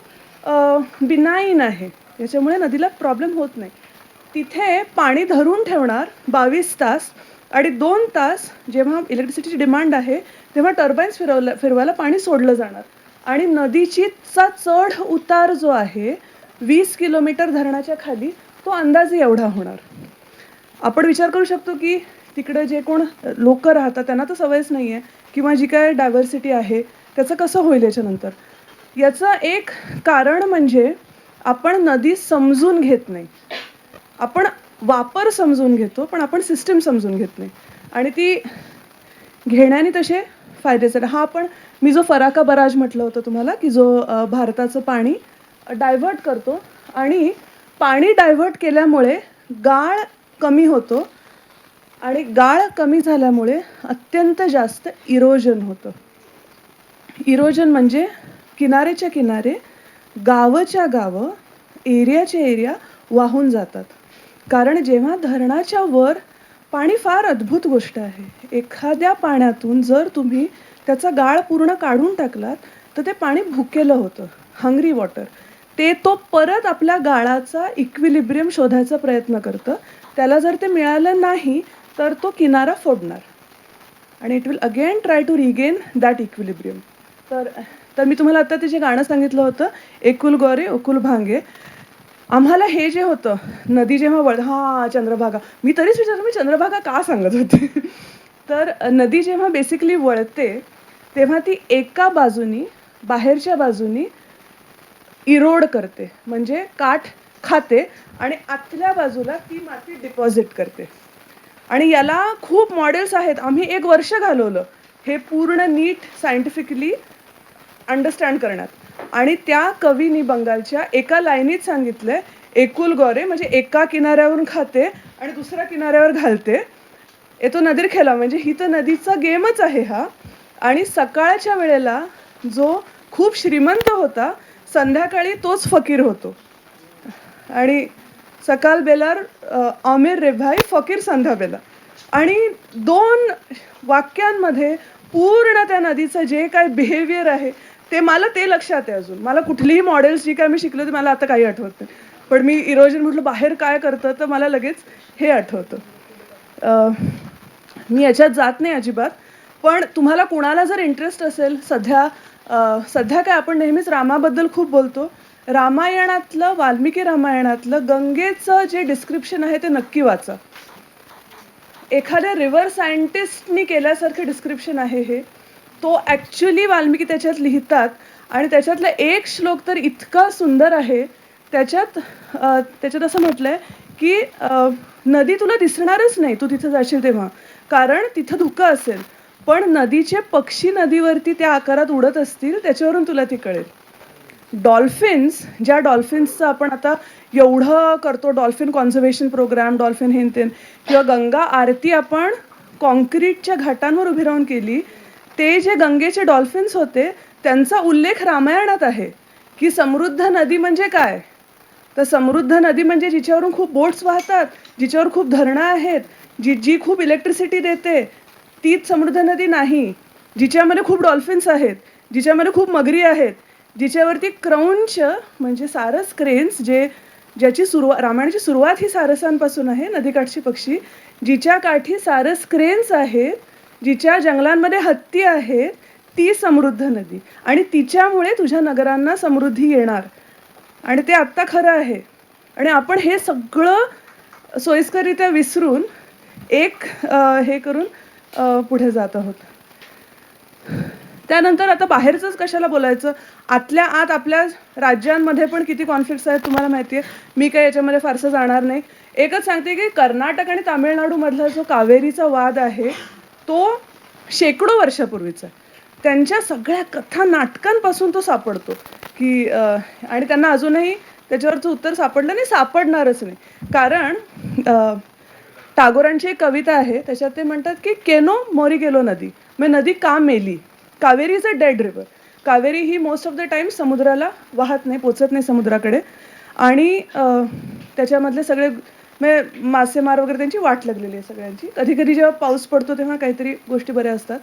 बिनाईन आहे, याच्यामुळे नदीला प्रॉब्लेम होत नाही. तिथे पाणी धरून ठेवणार 22 तास आणि 2 तास जेव्हा इलेक्ट्रिसिटीची डिमांड आहे तेव्हा टर्बाईन्स फिरवायला पाणी सोडलं जाणार. आणि नदीचा चढ उतार जो आहे 20 किलोमीटर धरणाच्या खाली, तो अंदाजे एवढा होणार. आपण विचार करू शकतो की तिकडे जे कोण लोक राहतात त्यांना तर सवयच नाही आहे, किंवा जी काय डायव्हर्सिटी आहे त्याचं कसं होईल याच्यानंतर. याचं एक कारण म्हणजे आपण नदी समजून घेत नाही. आपण वापर समजून घेतो पण आपण सिस्टीम समजून घेत नाही. आणि ती घेण्याने तसे फायदेच आहे. मी जो फराका बराज म्हटलं होतं तुम्हाला की जो भारताचं पाणी डायव्हर्ट करतो, आणि पाणी डायव्हर्ट केल्यामुळे गाळ कमी होतो आणि गाळ कमी झाल्यामुळे अत्यंत जास्त इरोजन होतं. इरोजन म्हणजे किनारेच्या किनारे, गावच्या गावं, एरियाच्या एरिया वाहून जातात. कारण जेव्हा धरणाच्या वर पाणी फार अद्भुत गोष्ट आहे. एखाद्या पाण्यातून जर तुम्ही त्याचा गाळ पूर्ण काढून टाकलात, तर ते पाणी भुकेलं होतं, हंग्री वॉटर. तो परत आपल्या गाळाचा इक्विलिब्रियम शोधायचा प्रयत्न करतं. त्याला जर ते मिळालं नाही, तर तो किनारा फोडणार. आणि it will again try to regain that equilibrium. तर मी तुम्हाला आता ते जे गाणं सांगितलं होतं, एकुल गोरे उकुल भांगे. आम्हाला हे जे होतं, नदी जेव्हा चंद्रभागा, मी तरीच विचारलं मी चंद्रभागा का सांगत होते. तर नदी जेव्हा बेसिकली वळते, तेव्हा ती एका बाजूनी, बाहेरच्या बाजूनी इरोड करते, म्हणजे काठ खाते, आणि आतल्या बाजूला ती माती डिपॉझिट करते. आणि याला खूप मॉडेल्स आहेत. आम्ही 1 वर्ष घालवलं हे पूर्ण नीट सायंटिफिकली अंडरस्टँड करण्यात. आणि त्या कवीनी बंगालच्या एका लाईनीत सांगितलंय, एकुल गोरे म्हणजे एका किनाऱ्यावरून खाते आणि दुसऱ्या किनाऱ्यावर घालते. येतो नदीर खेळा, म्हणजे ही तर नदीचा गेमच आहे हा. आणि सकाळच्या वेळेला जो खूप श्रीमंत होता, संध्याकाळी तोच फकीर होतो. आणि सकाल बेलार आमिर रेभाई फकीर संध्या बेला. आणि 2 वाक्यांमध्ये पूर्ण त्या नदीचं जे काय बिहेवियर आहे मला ते लक्षात आहे. अजून मला कुठलीही मॉडेल्स जी काय मी शिकलो, ते मला आता काही आठवत नाही. पण मी इरोजन म्हटलं बाहेर काय करतं, तर मला लगेच हे आठवतं. मी याच्यात जात नाही अजिबात. पण तुम्हाला कुणाला जर इंटरेस्ट असेल, सध्या काय आपण नेहमीच रामाबद्दल खूप बोलतो. रामायणातलं, वाल्मिकी रामायणातलं गंगेचं जे डिस्क्रिप्शन आहे ते नक्की वाचा. एखाद्या रिव्हर सायंटिस्टनी केल्यासारखं डिस्क्रिप्शन आहे हे. तो ॲक्च्युली वाल्मिकी त्याच्यात लिहितात. आणि त्याच्यातला एक श्लोक तर इतका सुंदर आहे. त्याच्यात असं म्हटलंय की नदी तुला दिसणारच नाही तू तिथं जाशील तेव्हा, कारण तिथं धुकं असेल. पण नदीचे पक्षी नदीवरती त्या आकारात उडत असतील, त्याच्यावरून तुला ती कळेल. डॉल्फिन्स, ज्या डॉल्फिन्सचं आपण आता एवढं करतो, डॉल्फिन कॉन्झर्वेशन प्रोग्राम, डॉल्फिन हेन किंवा गंगा आरती आपण कॉन्क्रीटच्या घाटांवर उभी राहून केली, ते जे गंगेचे डॉल्फिन्स होते त्यांचा उल्लेख रामायणात आहे. की समृद्ध नदी म्हणजे काय, तर समृद्ध नदी म्हणजे जिच्यावरून खूप बोट्स वाहतात, जिच्यावर खूप धरणं आहेत, जी खूप इलेक्ट्रिसिटी देते, तीच समृद्ध नदी नाही. जिच्यामध्ये खूप डॉल्फिन्स आहेत, जिच्यामध्ये खूप मगरी आहेत, जिच्यावरती क्रौंच म्हणजे सारस क्रेन्स, ज्याची रामायणाची सुरुवात ही सारसांपासून आहे, नदीकाठची पक्षी, जिच्या काठी सारस क्रेन्स आहेत, जिच्या जंगलांमध्ये हत्ती आहेत, ती समृद्ध नदी. आणि तिच्यामुळे तुझ्या नगरांना समृद्धी येणार. आणि ते आत्ता खरं आहे. आणि आपण हे सगळं सोयीस्कररित्या विसरून हे करून पुढे जात आहोत. त्यानंतर आता बाहेरचंच कशाला बोलायचं, आतल्या आत आपल्या राज्यांमध्ये पण किती कॉन्फ्लिक्ट्स आहेत तुम्हाला माहिती आहे. मी काही याच्यामध्ये फारसं जाणार नाही. एकच सांगते की कर्नाटक आणि तामिळनाडूमधला जो कावेरीचा वाद आहे, तो शेकडो वर्षापूर्वीचा. त्यांच्या सगळ्या कथा नाटकांपासून तो सापडतो की आणि त्यांना अजूनही त्याच्यावरचं उत्तर सापडलं नाही, सापडणारच नाही. कारण टागोरांची एक कविता आहे, त्याच्यात ते म्हणतात की केनो मोरी गेलो नदी, म्हणजे नदी का मेली. Kaveri is a dead river. Kaveri he most of the time समुद्राला वाहत नाही, पोचत नाही समुद्राकडे. आणि त्याच्यामधले सगळे म्हणजे मासेमार वगैरे त्यांची वाट लागलेली आहे सगळ्यांची. कधी कधी जेव्हा पाऊस पडतो तेव्हा काहीतरी गोष्टी बऱ्या असतात.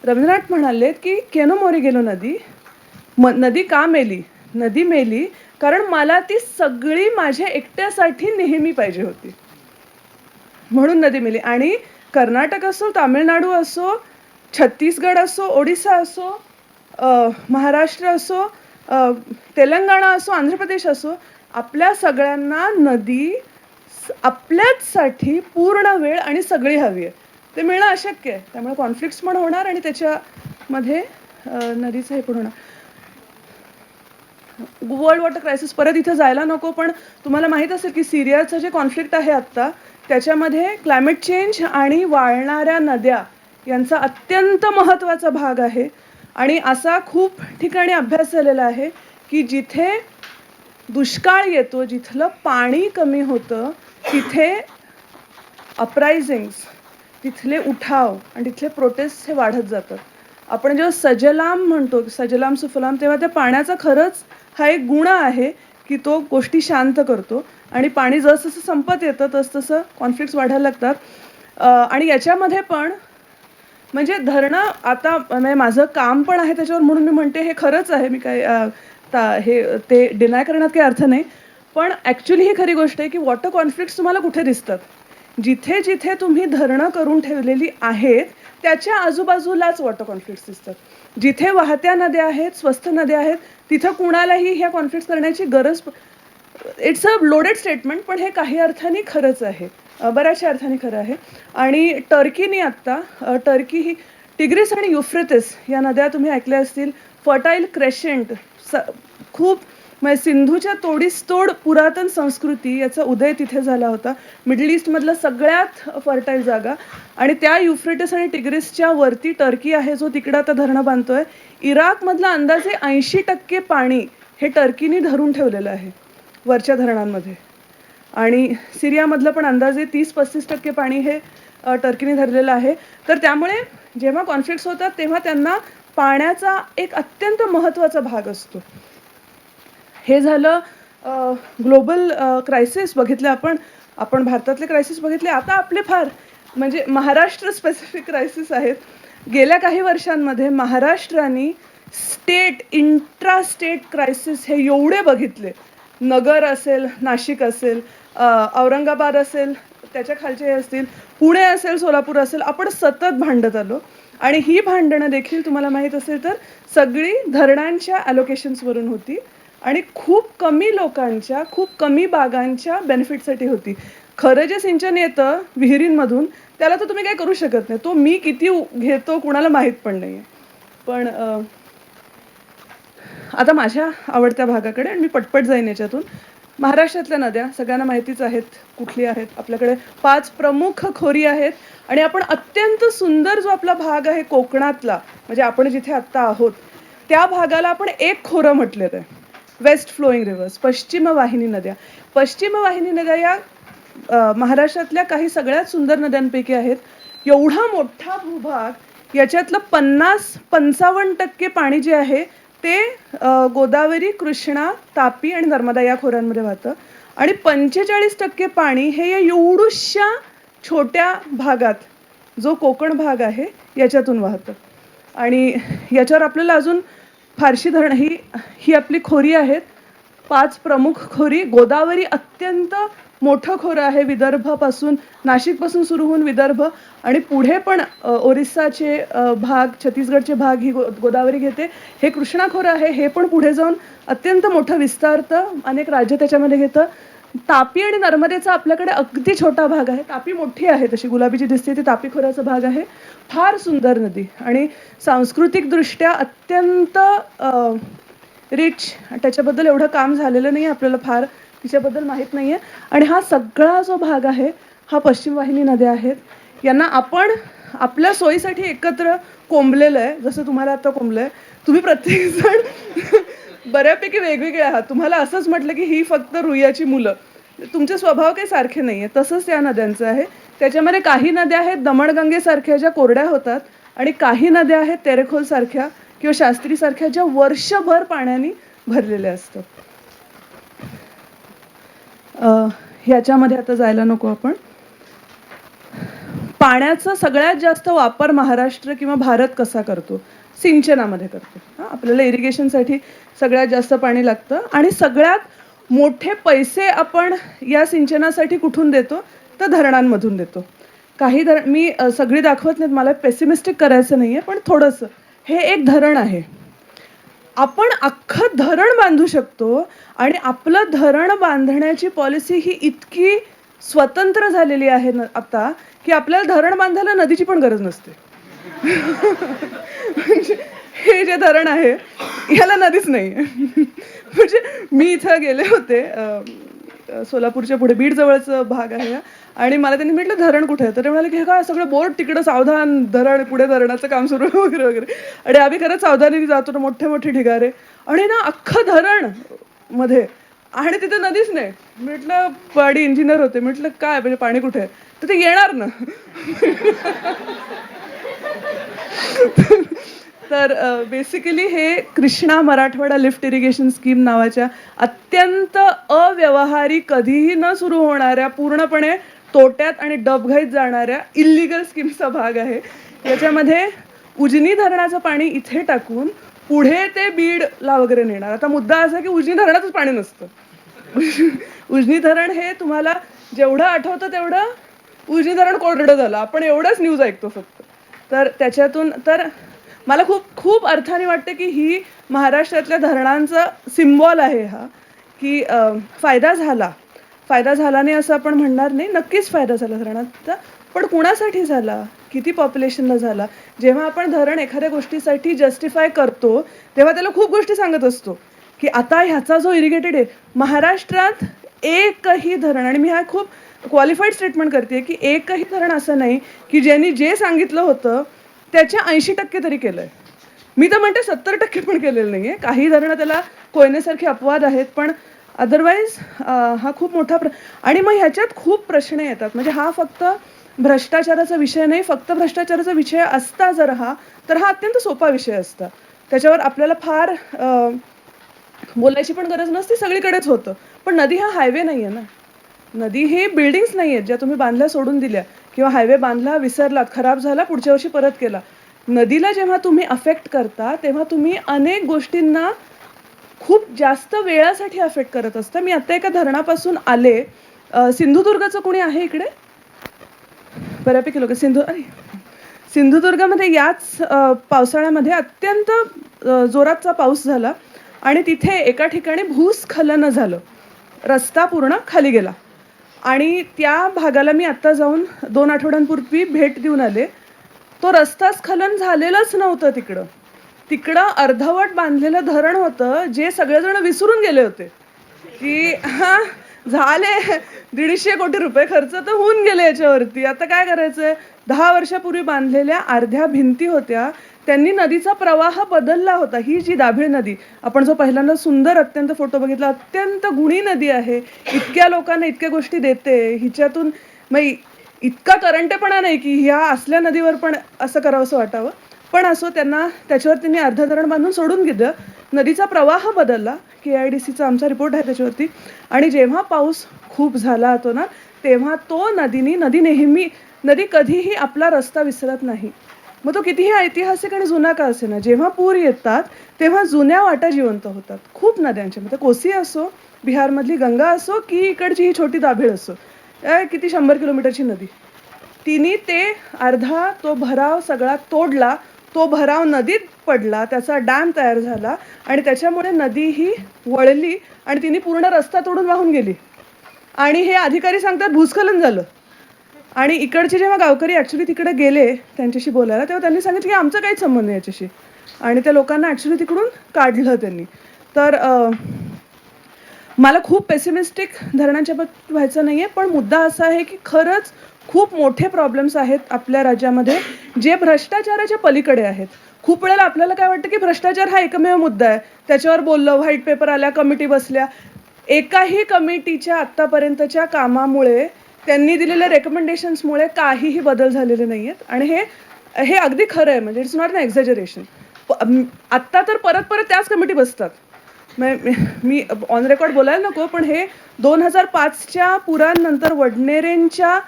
रवींद्रनाथ म्हणाले की केनो मोरी गेलो नदी, नदी का मेली. नदी मेली कारण मला ती सगळी माझ्या एकट्यासाठी नेहमी पाहिजे होती, म्हणून नदी मेली. आणि कर्नाटक असो, तामिळनाडू असो, छत्तीसगड असो, ओडिसा असो, महाराष्ट्र असो, तेलंगणा असो, आंध्र प्रदेश असो, आपल्या सगळ्यांना नदी आपल्याचसाठी पूर्ण वेळ आणि सगळी हवी आहे. ते मिळणं अशक्य आहे. त्यामुळे कॉन्फ्लिक्ट्स पण होणार आणि त्याच्यामध्ये नदीचं हे पण होणार. वर्ल्ड वॉटर क्रायसिस परत इथं जायला नको. पण तुम्हाला माहीत असेल की सिरियाचं जे कॉन्फ्लिक्ट आहे आत्ता, त्याच्यामध्ये क्लायमेट चेंज आणि वाळणाऱ्या नद्या यांचा अत्यंत महत्त्वाचा भाग आहे. आणि असा खूप ठिकाणी अभ्यास झालेला आहे की जिथे दुष्काळ येतो, जिथलं पाणी कमी होतं, तिथे अपरायझिंग्स, तिथले उठाव आणि तिथले प्रोटेस्ट हे वाढत जातात. आपण जेव्हा सजलाम म्हणतो, सजलाम सुफलाम, तेव्हा त्या पाण्याचा खरंच हा एक गुण आहे की तो गोष्टी शांत करतो आणि पाणी जसं संपत येतं तसं कॉन्फ्लिक्ट्स वाढायला लागतात. आणि याच्यामध्ये पण म्हणजे धरणं आता म्हणजे माझं काम पण आहे त्याच्यावर म्हणून मी म्हणते हे खरंच आहे. मी काय हे ते डिनाय करण्यात काही अर्थ नाही. पण ॲक्च्युली ही खरी गोष्ट आहे की वॉटर कॉन्फ्लिक्ट्स तुम्हाला कुठे दिसतात? जिथे जिथे तुम्ही धरणं करून ठेवलेली आहेत त्याच्या आजूबाजूलाच वॉटर कॉन्फ्लिक्ट्स दिसतात. जिथे वाहत्या नद्या आहेत, स्वस्त नद्या आहेत, तिथं कुणालाही ह्या कॉन्फ्लिक्ट्स करण्याची गरज. इट्स अ लोडेड स्टेटमेंट, पण हे काही अर्थाने खरंच आहे. बऱ्याचशा अर्थाने खरं आहे. आणि टर्कीने आत्ता टर्की ही टिग्रिस आणि युफ्रेटिस या नद्या तुम्ही ऐकल्या असतील. फर्टाईल क्रेशंट, खूप म्हणजे सिंधूच्या तोडीस तोड पुरातन संस्कृती याचा उदय तिथे झाला होता. मिडल ईस्टमधलं सगळ्यात फर्टाईल जागा. आणि त्या युफ्रेटिस आणि टिग्रिसच्या वरती टर्की आहे जो तिकडं आता धरणं बांधतोय. इराकमधलं अंदाजे 80% पाणी हे टर्कीने धरून ठेवलेलं आहे वरच्या धरणांमध्ये. आणि सिरियामधलं पण अंदाजे 30-35% पाणी हे टर्कीने धरलेलं आहे. तर त्यामुळे जेव्हा कॉन्फ्लिक्ट्स होतात तेव्हा त्यांना पाण्याचा एक अत्यंत महत्त्वाचा भाग असतो. हे झालं ग्लोबल क्रायसिस बघितले आपण. आपण भारतातले क्रायसिस बघितले. आता आपले फार म्हणजे महाराष्ट्र स्पेसिफिक क्रायसिस आहेत. गेल्या काही वर्षांमध्ये महाराष्ट्राने स्टेट इंट्रा स्टेट क्रायसिस हे एवढे बघितले. नगर असेल, नाशिक असेल, औरंगाबाद असेल, त्याच्या खालचे असतील, पुणे असेल, सोलापूर असेल, आपण सतत भांडत आलो. आणि ही भांडणं देखील तुम्हाला माहीत असेल तर सगळी धरणांच्या ॲलोकेशन्सवरून होती आणि खूप कमी लोकांच्या, खूप कमी बागांच्या बेनिफिटसाठी होती. खरं जे सिंचन येतं विहिरींमधून त्याला तर तुम्ही काही करू शकत नाही. तो मी किती घेतो कुणाला माहीत पण नाही आहे. पण आता माझ्या आवडत्या भागाकडे, आणि मी पटपट जाईन याच्यातून. महाराष्ट्रातल्या नद्या सगळ्यांना माहितीच आहेत कुठली आहेत. आपल्याकडे 5 प्रमुख खोरी आहेत. आणि आपण अत्यंत सुंदर जो आपला भाग आहे कोकणातला, म्हणजे आपण जिथे आत्ता आहोत त्या भागाला आपण एक खोरं म्हटलेलं आहे, वेस्ट फ्लोईंग रिव्हर्स, पश्चिम वाहिनी नद्या. पश्चिम वाहिनी नद्या या महाराष्ट्रातल्या काही सगळ्यात सुंदर नद्यांपैकी आहेत. एवढा मोठा भूभाग, याच्यातलं 50-55% पाणी जे आहे ते गोदावरी, कृष्णा, तापी आणि नर्मदा या खोऱ्यांमध्ये वाहतं. आणि 45% पाणी हे या एवढूशा छोट्या भागात जो कोकण भाग आहे याच्यातून वाहतं. आणि याच्यावर आपल्याला अजून फारशी धरणं ही आपली खोरी आहेत. 5 प्रमुख खोरी. गोदावरी अत्यंत मोठं खोरं आहे, विदर्भापासून, नाशिकपासून सुरू होऊन विदर्भ आणि पुढे पण ओरिसाचे भाग, छत्तीसगडचे भाग ही गोदावरी घेते. हे कृष्णा खोरं आहे, हे पण पुढे जाऊन अत्यंत मोठं विस्तारतं, अनेक राज्य त्याच्यामध्ये घेतं. तापी आणि नर्मदेचा आपल्याकडे अगदी छोटा भाग आहे. तापी मोठी आहे तशी गुलाबी जी दिसते ती तापी खोऱ्याचा भाग आहे. फार सुंदर नदी आणि सांस्कृतिकदृष्ट्या अत्यंत रिच. त्याच्याबद्दल एवढं काम झालेलं नाही, आपल्याला फार तिच्याबद्दल माहीत नाही आहे. आणि हा सगळा जो भाग आहे हा पश्चिम वाहिनी नद्या आहेत. यांना आपण आपल्या सोयीसाठी एकत्र कोंबलेलं आहे, जसं तुम्हाला आता कोंबलं आहे. तुम्ही प्रत्येकजण बऱ्यापैकी वेगवेगळे आहात. तुम्हाला असंच म्हटलं की ही फक्त रुईयाची मुलं. तुमचे स्वभाव काही सारखे नाही आहे. तसंच या नद्यांचं आहे. त्याच्यामध्ये काही नद्या आहेत दमणगंगेसारख्या ज्या कोरड्या होतात आणि काही नद्या आहेत तेरेखोलसारख्या किंवा शास्त्रीसारख्या ज्या वर्षभर पाण्याने भरलेल्या असतात. ह्याच्यामध्ये आता जायला नको आपण. पाण्याचा सगळ्यात जास्त वापर महाराष्ट्र किंवा भारत कसा करतो? सिंचनामध्ये करतो. आपल्याला इरिगेशनसाठी सगळ्यात जास्त पाणी लागतं आणि सगळ्यात मोठे पैसे आपण या सिंचनासाठी कुठून देतो? तर धरणांमधून देतो. काही मी सगळी दाखवत नाहीत, मला पेसिमिस्टिक करायचं नाही आहे, पण थोडंसं. हे एक धरण आहे. आपण अख्खं धरण बांधू शकतो आणि आपलं धरण बांधण्याची पॉलिसी ही इतकी स्वतंत्र झालेली आहे आता की आपल्याला धरण बांधायला नदीची पण गरज नसते. म्हणजे हे जे धरण आहे याला नदीच नाही. म्हणजे मी इथं गेले होते, सोलापूरच्या पुढे बीड जवळचा भाग आहे आणि मला त्यांनी म्हटलं धरण कुठे आहे? तर ते म्हणाले की हे काय सगळं बोर्ड तिकडं सावधान धरण, पुढे धरणाचं काम सुरू आहे वगैरे वगैरे. आणि आम्ही खरंच सावधानीने जातो ना, मोठे मोठे ढिगारे आणि ना अख्खं धरण मध्ये आणि तिथे नदीच नाही. म्हटलं पाणी इंजिनियर होते, म्हटलं काय म्हणजे पाणी कुठे आहे? तर ते येणार ना. तर बेसिकली हे Krishna Marathwada lift irrigation scheme नावाच्या अत्यंत अव्यवहारिक, कधीही न सुरू होणाऱ्या, पूर्णपणे तोट्यात आणि डबघाईत जाणाऱ्या इल्लिगल स्कीमचा भाग आहे. याच्यामध्ये उजनी धरणाचं पाणी इथे टाकून पुढे ते बीडला वगैरे नेणार. आता मुद्दा असा की उजनी धरणातच पाणी नसतं. उजनी धरण हे तुम्हाला जेवढं आठवतं तेवढं उजनी धरण कोरडं झालं, आपण एवढंच न्यूज ऐकतो फक्त. तर त्याच्यातून तर मला खूप खूप अर्थाने वाटतं की ही महाराष्ट्रातल्या धरणांचा सिम्बॉल आहे हा, की फायदा झाला नाही असं आपण म्हणणार नाही. नक्कीच फायदा झाला धरणाचा, पण कुणासाठी झाला, किती पॉप्युलेशनला झाला. जेव्हा आपण धरण एखाद्या गोष्टीसाठी जस्टिफाय करतो तेव्हा त्याला खूप गोष्टी सांगत असतो की आता ह्याचा जो इरिगेटेड आहे महाराष्ट्रात एकही धरण, आणि मी हा खूप क्वालिफाईड स्टेटमेंट करते की एकही धरण असं नाही की ज्यांनी जे सांगितलं होतं त्याच्या 80% तरी केलंय. मी तर म्हणते 70% पण केलेलं नाहीये. काही धरणं त्याला कोयनेसारखे अपवाद आहेत, पण अदरवाईज हा खूप मोठा आणि मग ह्याच्यात खूप प्रश्न येतात. म्हणजे हा फक्त भ्रष्टाचाराचा विषय नाही. फक्त भ्रष्टाचाराचा विषय असता जर हा, तर हा अत्यंत सोपा विषय असता. त्याच्यावर आपल्याला फार बोलायची पण गरज नसती, सगळीकडेच होतं. पण नदी हा हायवे नाही आहे ना. नदी हे बिल्डिंग्स नाही आहेत ज्या तुम्ही बांधल्या सोडून दिल्या, किंवा हायवे बांधला विसरलात, खराब झाला, पुढच्या वर्षी परत केला. नदीला जेव्हा तुम्ही अफेक्ट करता तेव्हा तुम्ही अनेक गोष्टींना खूप जास्त वेळासाठी अफेक्ट करत असता. मी आता एका धरणापासून आले. सिंधुदुर्गचं कोणी आहे इकडे? बऱ्यापैकी लोक. सिंधुदुर्गामध्ये याच पावसाळ्यामध्ये अत्यंत जोराचा पाऊस झाला आणि तिथे एका ठिकाणी भूस्खलन झालं. रस्ता पूर्ण खाली गेला आणि त्या भागाला मी आत्ता जाऊन 2 आठवड्यांपूर्वी भेट देऊन आले. तो रस्ता स्खलन झालेलंच नव्हतं तिकडं. तिकडं अर्धवट बांधलेलं धरण होतं जे सगळेजण विसरून गेले होते की हा झाले 150 कोटी रुपये खर्च तर होऊन गेले याच्यावरती, आता काय करायचंय. 10 वर्षापूर्वी बांधलेल्या अर्ध्या भिंती होत्या, त्यांनी नदीचा प्रवाह बदलला होता. ही जी दाभिळ नदी, आपण जो पहिल्यांदा सुंदर अत्यंत फोटो बघितला, अत्यंत गुणी नदी आहे. इतक्या लोकांना इतक्या गोष्टी देते. हिच्यातून मग इतका करंटेपणा नाही की ह्या असल्या नदीवर पण असं करावं असं वाटावं. पण असो, त्याच्यावर त्यांनी अर्ध धरण बांधून सोडून दिलं. नदीचा प्रवाह बदलला. KIDCचा आमचा रिपोर्ट आहे त्याच्यावरती. आणि जेव्हा पाऊस खूप झाला होतो ना, तेव्हा तो नदी कधीही आपला रस्ता विसरत नाही. मग तो कितीही ऐतिहासिक आणि जुना का असेना, जेव्हा पूर येतात तेव्हा जुन्या वाटा जिवंत होतात. खूप नद्यांच्या, म्हणजे कोसी असो, बिहारमधली गंगा असो, की इकडची ही छोटी दाभिळ असो, किती 100 किलोमीटरची नदी, तिने ते अर्धा तो भराव सगळा तोडला. तो भराव नदीत पडला, त्याचा डॅम तयार झाला आणि त्याच्यामुळे नदी ही वळली आणि तिने पूर्ण रस्ता तोडून वाहून गेली. आणि हे अधिकारी सांगतात भूस्खलन झालं. आणि इकडचे जेव्हा गावकरी ॲक्च्युली तिकडे गेले त्यांच्याशी बोलायला, तेव्हा त्यांनी सांगितलं की आमचा काहीच संबंध नाही याच्याशी. आणि त्या लोकांना ॲक्च्युली तिकडून काढलं त्यांनी. तर मला खूप पेसिमिस्टिक धरणांच्या बाबतीत व्हायचं नाही आहे, पण मुद्दा असा आहे की खरंच खूप मोठे प्रॉब्लेम्स आहेत आपल्या राज्यामध्ये जे भ्रष्टाचाराच्या पलीकडे आहेत. खूप वेळेला आपल्याला काय वाटतं की भ्रष्टाचार हा एकमेव मुद्दा आहे, त्याच्यावर बोललं, व्हाईट पेपर आल्या, कमिटी बसल्या. एकाही कमिटीच्या आत्तापर्यंतच्या कामामुळे, त्यांनी दिलेल्या रेकमेंडेशन्समुळे काहीही बदल झालेले नाही आहेत. आणि हे अगदी खरं आहे, म्हणजे इट्स नॉट अन एक्झॅजरेशन. आत्ता तर परत परत त्याच कमिटी बसतात. मी ऑन रेकॉर्ड बोलायला नको, पण हे 2005च्या पुरानंतर वडनेरेंच्या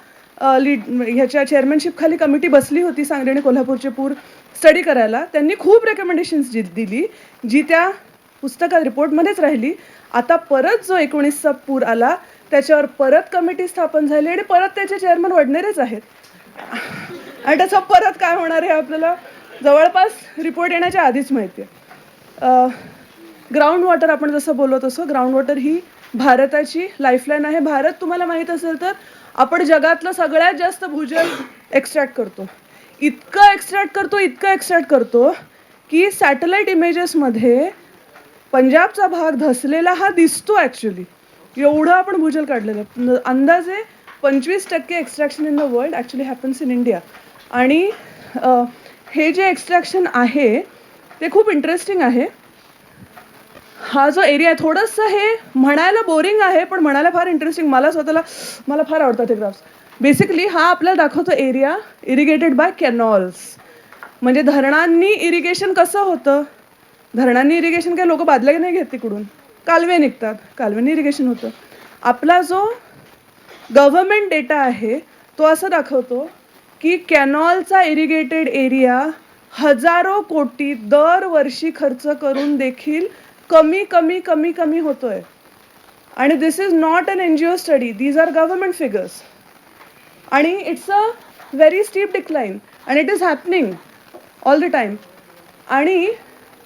ह्याच्या चेअरमॅनशिप खाली कमिटी बसली होती सांगली आणि कोल्हापूरचे पूर स्टडी करायला. त्यांनी खूप रेकमेंडेशन्स दिली, जी त्या पुस्तकात रिपोर्टमध्येच राहिली. आता परत जो 19चा पूर आला त्याच्यावर परत कमिटी स्थापन झाली आणि परत त्याचे चेअरमन वडनेरेच आहेत. आणि त्याचं परत काय होणार आहे आपल्याला जवळपास रिपोर्ट येण्याच्या आधीच माहिती आहे. ग्राउंड वॉटर, आपण जसं बोललो तसं ग्राउंड वॉटर ही भारताची लाईफलाईन आहे. भारत, तुम्हाला माहीत असेल तर, आपण जगातलं सगळ्यात जास्त भूजल एक्स्ट्रॅक्ट करतो. इतकं एक्स्ट्रॅक्ट करतो की सॅटेलाईट इमेजेसमध्ये पंजाबचा भाग धसलेला हा दिसतो ॲक्च्युली. एवढं आपण भूजल काढलेलं. अंदाजे 25% extraction in the world actually happens in India. आणि हे जे एक्स्ट्रॅक्शन आहे ते खूप इंटरेस्टिंग आहे. हा जो एरिया आहे, थोडंसं हे म्हणायला बोरिंग आहे पण म्हणायला फार इंटरेस्टिंग. मला फार आवडतात हे ग्राफ्स. बेसिकली हा आपल्याला दाखवतो एरिया इरिगेटेड बाय कॅनॉल्स. म्हणजे धरणांनी इरिगेशन कसं होतं? धरणांनी इरिगेशन काय लोक बादल्या नाही घेत तिकडून, कालवे निघतात, कालव्यांनी इरिगेशन होतं. आपला जो गव्हर्नमेंट डेटा आहे तो असं दाखवतो की कॅनॉलचा इरिगेटेड एरिया हजारो कोटी दरवर्षी खर्च करून देखील कमी कमी कमी कमी होतोय. आणि this is not an NGO study, these are government figures. आणि it's a very steep decline आणि it is happening all the time. आणि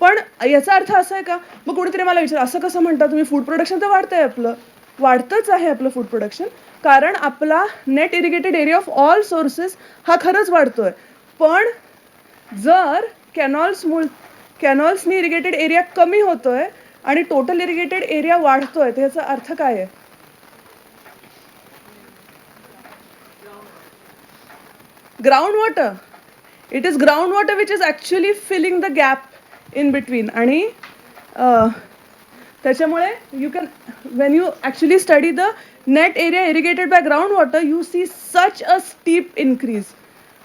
पण याचा अर्थ असा आहे का, मग कुणीतरी मला विचार असं कसं म्हणता तुम्ही, फूड प्रोडक्शन तर वाढतंय, आपलं वाढतंच आहे आपलं फूड प्रोडक्शन, कारण आपला net irrigated area of all sources हा खरंच वाढतोय. पण जर कॅनॉल्सनी इरिगेटेड एरिया कमी होतोय आणि टोटल इरिगेटेड एरिया वाढतोय, तर याचा अर्थ काय आहे? Ground water. It is ground water which is actually filling the gap in between. आणि त्याच्यामुळे you can when you actually study the net area irrigated by ground water you see such a steep increase.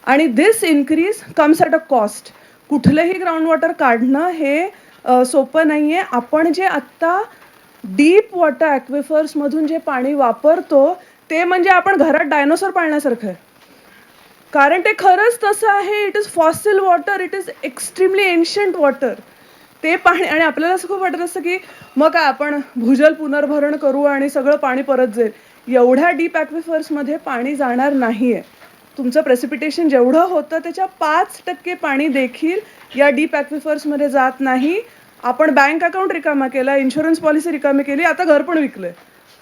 आणि this increase comes at a cost. कुठलंही ग्राउंड वॉटर काढणं हे सोपं नाही आहे. आपण जे आत्ता डीप वॉटर ॲक्विफर्समधून जे पाणी वापरतो ते म्हणजे आपण घरात डायनोसॉर पाळण्यासारखं आहे, कारण ते खरंच तसं आहे. It is fossil water, it is extremely ancient water. ते पाणी, आणि आपल्याला असं खूप वाटत असतं की मग काय आपण भूजल पुनर्भरण करू आणि सगळं पाणी परत जाईल. एवढ्या डीप ॲक्विफर्समध्ये पाणी जाणार नाही आहे. तुमचं प्रेसिपिटेशन जेवढं होतं त्याच्या 5% पाणी देखील या डीप ॲक्विफर्समध्ये जात नाही. आपण बँक अकाउंट रिकामा केला, इन्शुरन्स पॉलिसी रिकामी केली, आता घर पण विकलंय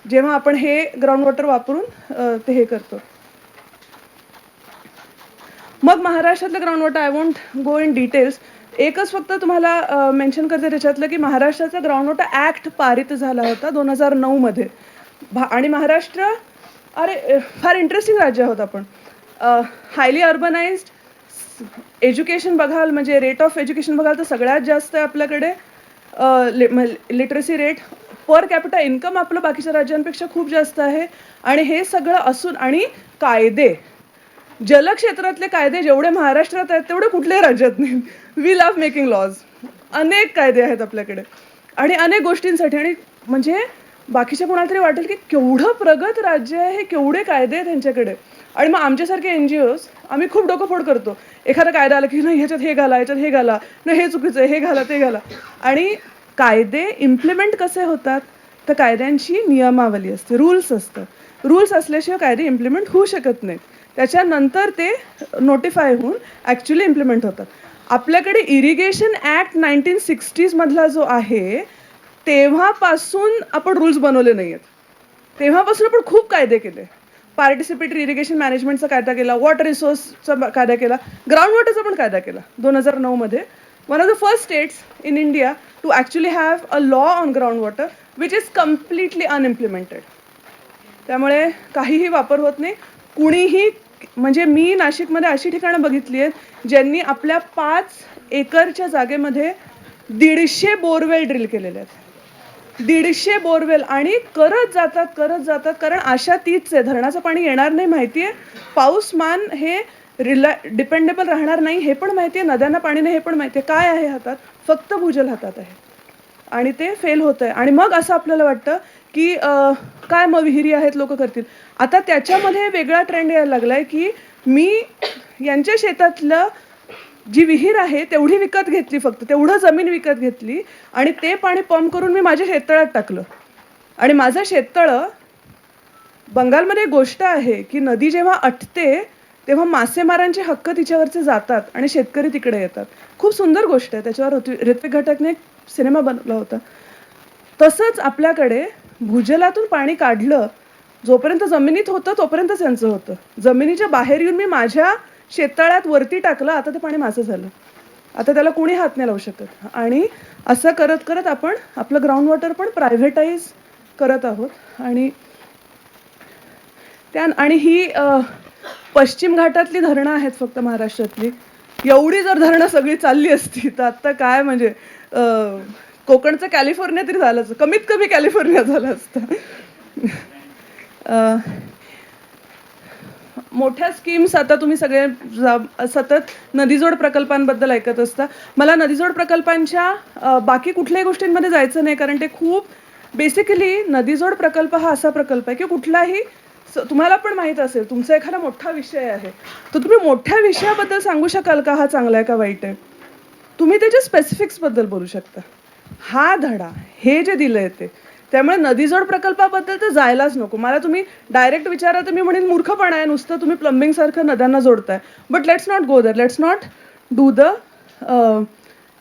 जेव्हा आपण हे ग्राउंड वॉटर वापरून ते हे करतो. मग महाराष्ट्रातलं ground water, I won't go in details. एकच फक्त तुम्हाला मेन्शन करते त्याच्यातलं की महाराष्ट्राचा ग्राउंड वॉटर ॲक्ट पारित झाला होता 2009 मध्ये. आणि महाराष्ट्र फार इंटरेस्टिंग राज्य आहोत आपण. हायली अर्बनाइज्ड, एज्युकेशन बघाल म्हणजे रेट ऑफ एज्युकेशन बघाल तर सगळ्यात जास्त आहे आपल्याकडे. Literacy rate, per capita income आपलं बाकीच्या राज्यांपेक्षा खूप जास्त आहे. आणि हे सगळं असून, आणि कायदे, जलक्षेत्रातले कायदे जेवढे महाराष्ट्रात आहेत तेवढे कुठल्याही राज्यात नाही. We love making laws. अनेक कायदे आहेत आपल्याकडे आणि अनेक गोष्टींसाठी. आणि म्हणजे बाकीच्या कोणाला तरी वाटेल की केवढं प्रगत राज्य आहे, हे केवढे कायदे आहेत त्यांच्याकडे. आणि मग आमच्यासारखे NGOs आम्ही खूप डोकंफोड करतो. एखादा कायदा आला की नाही ह्याच्यात हे घाला, ह्याच्यात हे घाला, नाही हे चुकीचं आहे, हे घाला, ते घाला. आणि कायदे इम्प्लिमेंट कसे होतात, तर कायद्यांची नियमावली असते, रूल्स असतं. रूल्स असल्याशिवाय कायदे इम्प्लिमेंट होऊ शकत नाहीत. त्याच्यानंतर ते नोटिफाय होऊन ॲक्च्युली इम्प्लिमेंट होतात. आपल्याकडे इरिगेशन ॲक्ट 1960s मधला जो आहे तेव्हापासून आपण रूल्स बनवले नाही आहेत. तेव्हापासून आपण खूप कायदे केले. पार्टिसिपेटरी इरिगेशन मॅनेजमेंटचा कायदा केला, वॉटर रिसोर्सचा कायदा केला, ग्राउंड वॉटरचा पण कायदा केला 2009 मध्ये. One of the first states in India to actually have a law on ground water which is completely unimplemented. त्यामुळे काहीही वापर होत नाही. कुणीही, म्हणजे मी नाशिकमध्ये अशी ठिकाणं बघितली आहेत ज्यांनी आपल्या 5 एकरच्या जागेमध्ये 150 बोरवेल ड्रिल केलेले आहेत. 150 बोरवेल. आणि करत जातात कारण आशा तीच आहे, धरणाचं पाणी येणार नाही माहिती आहे, पाऊसमान हे डिपेंडेबल राहणार नाही हे पण माहिती आहे, नद्यांना पाणी नाही हे पण माहिती आहे. काय आहे हातात? फक्त भूजल हातात आहे आणि ते फेल होत आहे. आणि मग असं आपल्याला वाटतं की काय मग विहिरी आहेत लोक करतील. आता त्याच्यामध्ये वेगळा ट्रेंड यायला लागलाय की मी यांच्या शेतातलं जी विहीर आहे तेवढी विकत घेतली, फक्त तेवढं जमीन विकत घेतली आणि ते पाणी पंप करून मी माझ्या शेततळ्यात टाकलं. आणि माझं शेततळं, बंगालमध्ये एक गोष्ट आहे की नदी जेव्हा अटते तेव्हा मासेमारांचे हक्क तिच्यावरचे जातात आणि शेतकरी तिकडे येतात. खूप सुंदर गोष्ट आहे, त्याच्यावर ऋत्विक घटकने एक सिनेमा बनवला होता. तसंच आपल्याकडे भूजलातून पाणी काढलं, जोपर्यंत जमिनीत होतं तोपर्यंतच यांचं होतं. जमिनीच्या बाहेर येऊन मी माझ्या शेततळ्यात वरती टाकलं, आता ते पाणी माझं झालं. आता त्याला कोणी हात नाही लावू शकत. आणि असं करत करत आपण आपलं ग्राउंड वॉटर पण प्रायव्हेटाईज करत आहोत. आणि ही पश्चिम घाटातली धरणं आहेत फक्त महाराष्ट्रातली. एवढी जर धरणं सगळी चालली असती तर आत्ता काय म्हणजे कोकणचं कॅलिफोर्निया तरी झालं असतं, कमीत कमी कॅलिफोर्निया झालं असतं. मोठ्या स्कीम्स आता तुम्ही सगळे सतत नदीजोड प्रकल्पांबद्दल ऐकत असता. मला नदीजोड प्रकल्पांच्या बाकी कुठल्याही गोष्टींमध्ये जायचं नाही, कारण ते खूप बेसिकली नदीजोड प्रकल्प हा असा प्रकल्प आहे की कुठलाही तुम्हाला पण माहीत असेल, तुमचा एखादा मोठा विषय आहे, तर तुम्ही मोठ्या विषयाबद्दल सांगू शकाल का हा चांगला आहे का वाईट आहे? तुम्ही त्याच्या स्पेसिफिक्सबद्दल बोलू शकता. हा धडा, हे जे दिलंय ते, त्यामुळे नदीजोड प्रकल्पाबद्दल तर जायलाच नको. मला तुम्ही डायरेक्ट विचारा तर मी म्हणेन मूर्खपणा आहे, नुसतं तुम्ही प्लंबिंगसारखं नद्यांना जोडताय. But let's not go there, let's not do the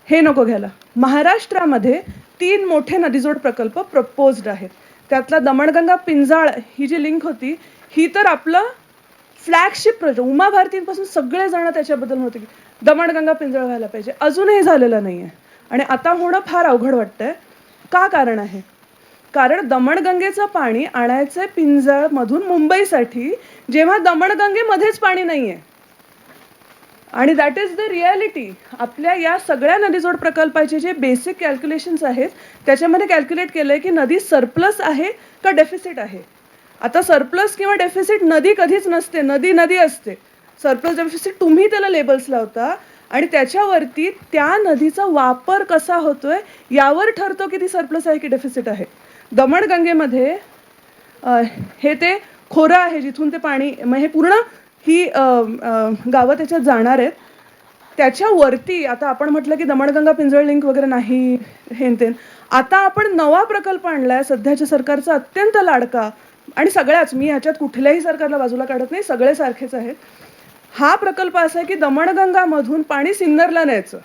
हे नको घ्यायला. महाराष्ट्रामध्ये 3 मोठे नदीजोड प्रकल्प प्रपोज्ड आहेत. त्यातला दमणगंगा पिंजाळ ही जी लिंक होती, ही तर आपलं फ्लॅगशिप प्रोजेक्ट, उमा भारतींपासून सगळेजण त्याच्याबद्दल होते की दमणगंगा पिंजाळ व्हायला पाहिजे. अजूनही झालेलं नाही आहे आणि आता होणं फार अवघड वाटतंय. का कारण आहे? कारण दमणगंगेचं पाणी आणायचं आहे पिंजाळमधून मुंबईसाठी, जेव्हा दमणगंगेमध्येच पाणी नाही आहे. आणि दॅट इज द रिॲलिटी. आपल्या या सगळ्या नदीजोड प्रकल्पाचे जे बेसिक कॅल्क्युलेशन्स आहेत, त्याच्यामध्ये कॅल्क्युलेट केलं आहे की नदी सरप्लस आहे का डेफिसिट आहे. आता सरप्लस किंवा डेफिसिट नदी कधीच नसते, नदी नदी असते. सरप्लस डेफिसिट तुम्ही त्याला लेबल्स लावता आणि त्याच्यावरती त्या नदीचा वापर कसा होतोय यावर ठरतो की ती सरप्लस आहे की डेफिसिट आहे. दमणगंगेमध्ये हे ते खोरं आहे जिथून ते पाणी, मग हे पूर्ण ही गावं त्याच्यात जाणार आहेत. त्याच्यावरती आता आपण म्हटलं की दमणगंगा पिंजळ लिंक वगैरे नाही हेन तेन. आता आपण नवा प्रकल्प आणलाय सध्याच्या सरकारचा, अत्यंत लाडका, आणि सगळ्याच, मी ह्याच्यात कुठल्याही सरकारला बाजूला काढत नाही, सगळे सारखेच आहेत. हा प्रकल्प असा आहे की दमणगंगामधून पाणी सिन्नरला न्यायचं.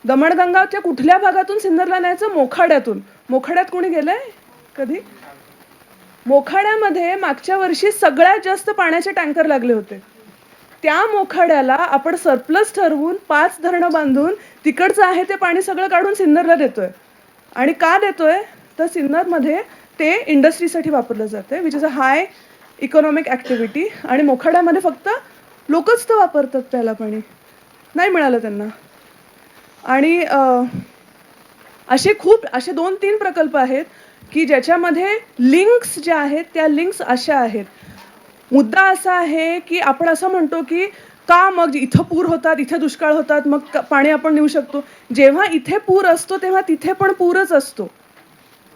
दमणगंगाच्या कुठल्या भागातून सिन्नरला न्यायचं? मोखाड्यातून. मोखाड्यात कोणी गेलंय कधी? मोखाड्यामध्ये मागच्या वर्षी सगळ्यात जास्त पाण्याचे टँकर लागले होते. त्या मोखाड्याला आपण सरप्लस ठरवून 5 धरणं बांधून तिकडचं आहे ते पाणी सगळं काढून सिन्नरला देतोय. आणि का देतोय? तर सिन्नरमध्ये ते इंडस्ट्रीसाठी वापरलं जातं, which is a high economic activity. आणि मोखाड्यामध्ये फक्त लोकच तर वापरतात त्याला, पाणी नाही मिळालं त्यांना. आणि असे 2-3 प्रकल्प आहेत की ज्याच्यामध्ये लिंक्स ज्या आहेत त्या लिंक्स अशा आहेत. मुद्दा असा आहे की आपण असं म्हणतो की का मग इथं पूर होतात, इथे दुष्काळ होतात, मग पाणी आपण नेऊ शकतो. जेव्हा इथे पूर असतो तेव्हा तिथे पण पूरच असतो,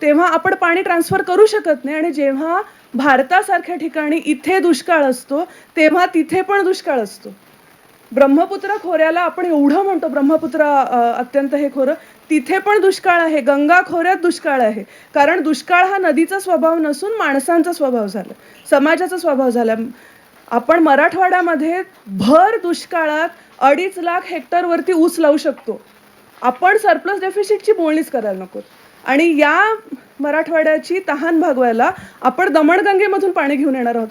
तेव्हा आपण पाणी ट्रान्सफर करू शकत नाही. आणि जेव्हा भारतासारख्या ठिकाणी इथे दुष्काळ असतो तेव्हा तिथे पण दुष्काळ असतो. ब्रह्मपुत्र खोऱ्याला आपण एवढं म्हणतो ब्रह्मपुत्र अत्यंत हे खोरं, तिथे पण दुष्काळ आहे. गंगा खोऱ्यात दुष्काळ आहे, कारण दुष्काळ हा नदीचा स्वभाव नसून माणसांचा स्वभाव झाला, समाजाचा स्वभाव झाला. आपण मराठवाड्यामध्ये भर दुष्काळात 2.5 लाख हेक्टरवरती ऊस लावू शकतो. आपण सरप्लस डेफिसिटची बोलणीच करायला नको. आणि या मराठवाड्याची तहान भागवायला आपण दमणगंगेमधून पाणी घेऊन येणार आहोत.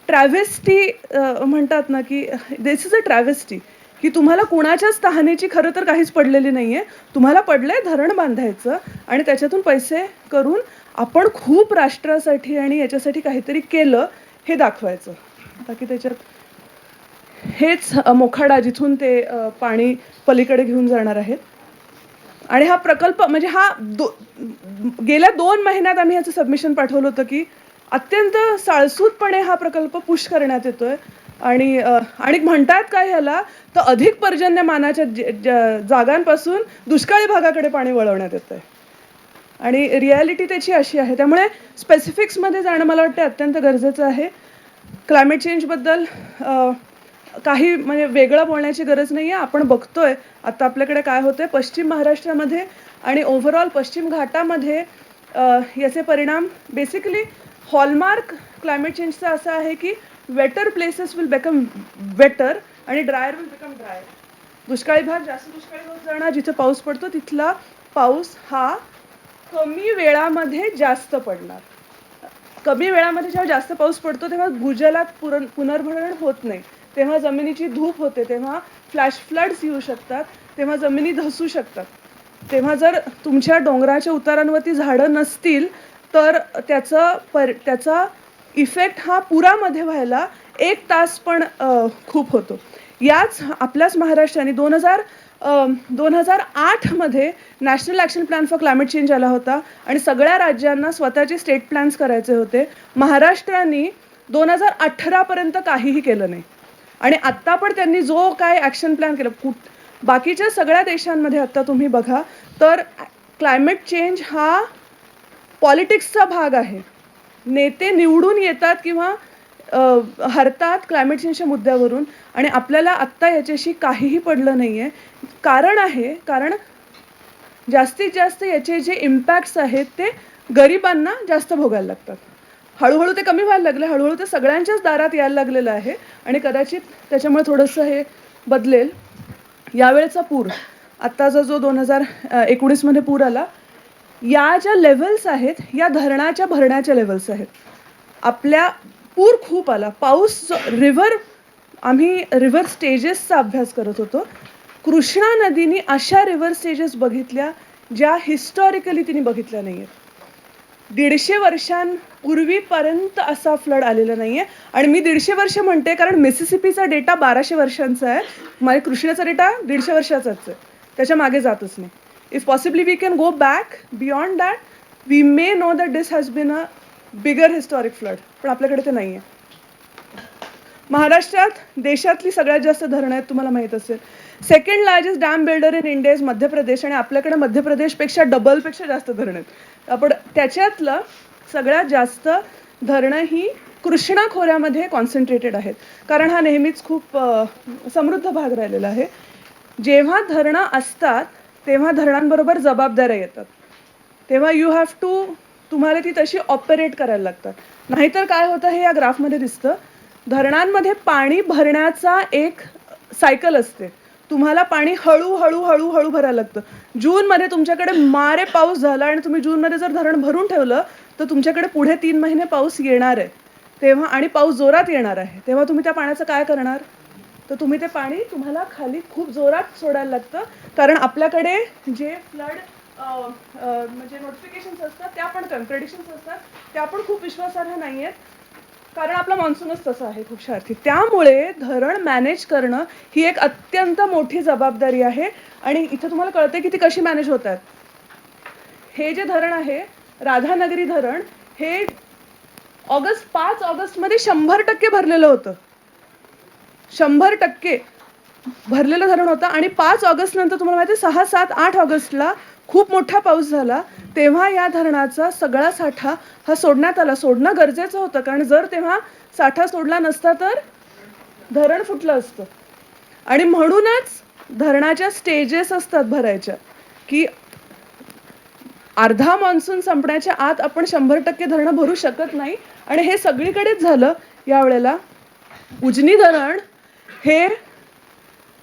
ट्रॅव्हेस्टी म्हणतात ना की दिस इज अ ट्रॅव्हेस्टी, की तुम्हाला कुणाच्याच तहानेची खरं तर काहीच पडलेली नाही आहे. तुम्हाला पडलंय धरण बांधायचं आणि त्याच्यातून पैसे करून आपण खूप राष्ट्रासाठी आणि याच्यासाठी काहीतरी केलं हे दाखवायचं. बाकी त्याच्यात हेच मोखाडा जिथून ते पाणी पलीकडे घेऊन जाणार आहेत. आणि हा प्रकल्प म्हणजे गेल्या 2 महिन्यात आम्ही ह्याचं सबमिशन पाठवलं होतं की अत्यंत साळसूदपणे हा प्रकल्प पुश करण्यात येतोय. आणि म्हणतात काय ह्याला, तर अधिक पर्जन्यमानाच्या जागांपासून दुष्काळी भागाकडे पाणी वळवण्यात येत आहे. आणि रिॲलिटी त्याची अशी आहे. त्यामुळे स्पेसिफिक्समध्ये जाणं मला वाटतं अत्यंत गरजेचं आहे. क्लायमेट चेंजबद्दल काही म्हणजे वेगळं बोलण्याची गरज नाही आहे. आपण बघतोय आता आपल्याकडे काय होतंय पश्चिम महाराष्ट्रामध्ये आणि ओव्हरऑल पश्चिम घाटामध्ये. याचे परिणाम बेसिकली हॉलमार्क क्लायमेट चेंजचा असा आहे की waiter places will become waiter आणि ड्रायर विल बिकम ड्रायर. दुष्काळी भाग जास्त दुष्काळी होत जाणार, जिथे पाऊस पडतो तिथला पाऊस हा कमी वेळामध्ये जास्त पडणार. कमी वेळामध्ये जेव्हा जास्त पाऊस पडतो तेव्हा भूजलात पुनर्भरण होत नाही, तेव्हा जमिनीची धूप होते, तेव्हा फ्लॅश फ्लड्स येऊ शकतात, तेव्हा जमिनी धसू शकतात. तेव्हा जर तुमच्या डोंगराच्या उतारांवरती झाडं नसतील तर त्याचा इफेक्ट हा पुरामध्ये व्हायला 1 तास पण खूप होतो. याच आपल्याच महाराष्ट्राने 2008मध्ये national action plan for climate change आला होता आणि सगळ्या राज्यांना स्वतःचे स्टेट प्लॅन्स करायचे होते. महाराष्ट्राने 2018पर्यंत काहीही केलं नाही. आणि आत्ता पण त्यांनी जो काय ॲक्शन प्लॅन केला, बाकीच्या सगळ्या देशांमध्ये आत्ता तुम्ही बघा तर क्लायमेट चेंज हा पॉलिटिक्सचा भाग आहे. नेते निवडून येतात किंवा हरतात क्लायमेट चेंजच्या मुद्द्यावरून, आणि आपल्याला आत्ता याच्याशी काहीही पडलं नाही आहे. कारण जास्तीत जास्त याचे जे इम्पॅक्ट्स आहेत ते गरिबांना जास्त भोगायला लागतात. हळूहळू ते कमी व्हायला लागले, हळूहळू ते सगळ्यांच्याच दारात यायला लागलेलं आहे, आणि कदाचित त्याच्यामुळे थोडंसं हे बदलेल. यावेळेचा पूर, आत्ताचा जो 2019मध्ये पूर आला, या ज्या लेव्हल्स आहेत या धरणाच्या भरण्याच्या लेव्हल्स आहेत. आपल्या पूर खूप आला, पाऊस, आम्ही रिव्हर स्टेजेसचा अभ्यास करत होतो. कृष्णा नदीने अशा रिव्हर स्टेजेस बघितल्या ज्या हिस्टॉरिकली तिने बघितल्या नाही आहेत. 150 वर्षांपूर्वीपर्यंत असा फ्लड आलेला नाही आहे. आणि मी 150 वर्ष म्हणते कारण मिसिसिपीचा डेटा 1200 वर्षांचा आहे, माझ्या कृष्णाचा डेटा 150 वर्षाचाच आहे, त्याच्या मागे जातच नाही. If possibly we can go back beyond that, we may know that this has been a bigger historic flood, पण आपल्याकडे ते नाही आहे. महाराष्ट्रात देशातली सगळ्यात जास्त धरणं आहेत, तुम्हाला माहीत असेल. Second largest dam builder in India is Madhya Pradesh, आणि आपल्याकडे मध्य प्रदेशपेक्षा डबलपेक्षा जास्त धरणं आहेत. आपण त्याच्यातलं सगळ्यात जास्त धरणं ही कृष्णा खोऱ्यामध्ये कॉन्सन्ट्रेटेड आहेत, कारण हा नेहमीच खूप समृद्ध भाग राहिलेला आहे. जेव्हा धरणं असतात तेव्हा धरणांबरोबर जबाबदाऱ्या येतात, तेव्हा तुम्हाला ती तशी ऑपरेट करायला लागतात. नाहीतर काय होतं हे या ग्राफमध्ये दिसतं. धरणांमध्ये पाणी भरण्याचा एक सायकल असते. तुम्हाला पाणी हळूहळू हळूहळू भरायला लागतं. जूनमध्ये तुमच्याकडे मारे पाऊस झाला आणि तुम्ही जूनमध्ये जर धरण भरून ठेवलं तर तुमच्याकडे पुढे 3 महिने पाऊस येणार आहे तेव्हा, आणि पाऊस जोरात येणार आहे, तेव्हा तुम्ही त्या पाण्याचं काय करणार? तर तुम्ही ते पाणी तुम्हाला खाली खूप जोरात सोडायला लागतं, कारण आपल्याकडे जे फ्लड म्हणजे नोटिफिकेशन्स असतात त्या पण प्रेडिक्शन्स असतात त्या पण खूप विश्वासार्ह नाही आहेत, कारण आपला मान्सूनच तसं आहे खूप शार्थी. त्यामुळे धरण मॅनेज करणं ही एक अत्यंत मोठी जबाबदारी आहे, आणि इथं तुम्हाला कळते की ती कशी मॅनेज होत आहेत. हे जे धरण आहे राधानगरी धरण, हे 5 ऑगस्टमध्ये 100% भरलेलं होतं. 100% भरलेलं धरण होतं, आणि 5 ऑगस्ट नंतर तुम्हाला माहिती आहे 6, 7, 8 ऑगस्टला खूप मोठा पाऊस झाला, तेव्हा या धरणाचा सगळा साठा हा सोडण्यात आला. सोडणं गरजेचं होतं, कारण जर तेव्हा साठा सोडला नसता तर धरण फुटलं असतं. आणि म्हणूनच धरणाच्या स्टेजेस असतात भरायच्या, की अर्धा मान्सून संपण्याच्या आत आपण 100% धरणं भरू शकत नाही, आणि हे सगळीकडेच झालं. यावेळेला उजनी धरण हे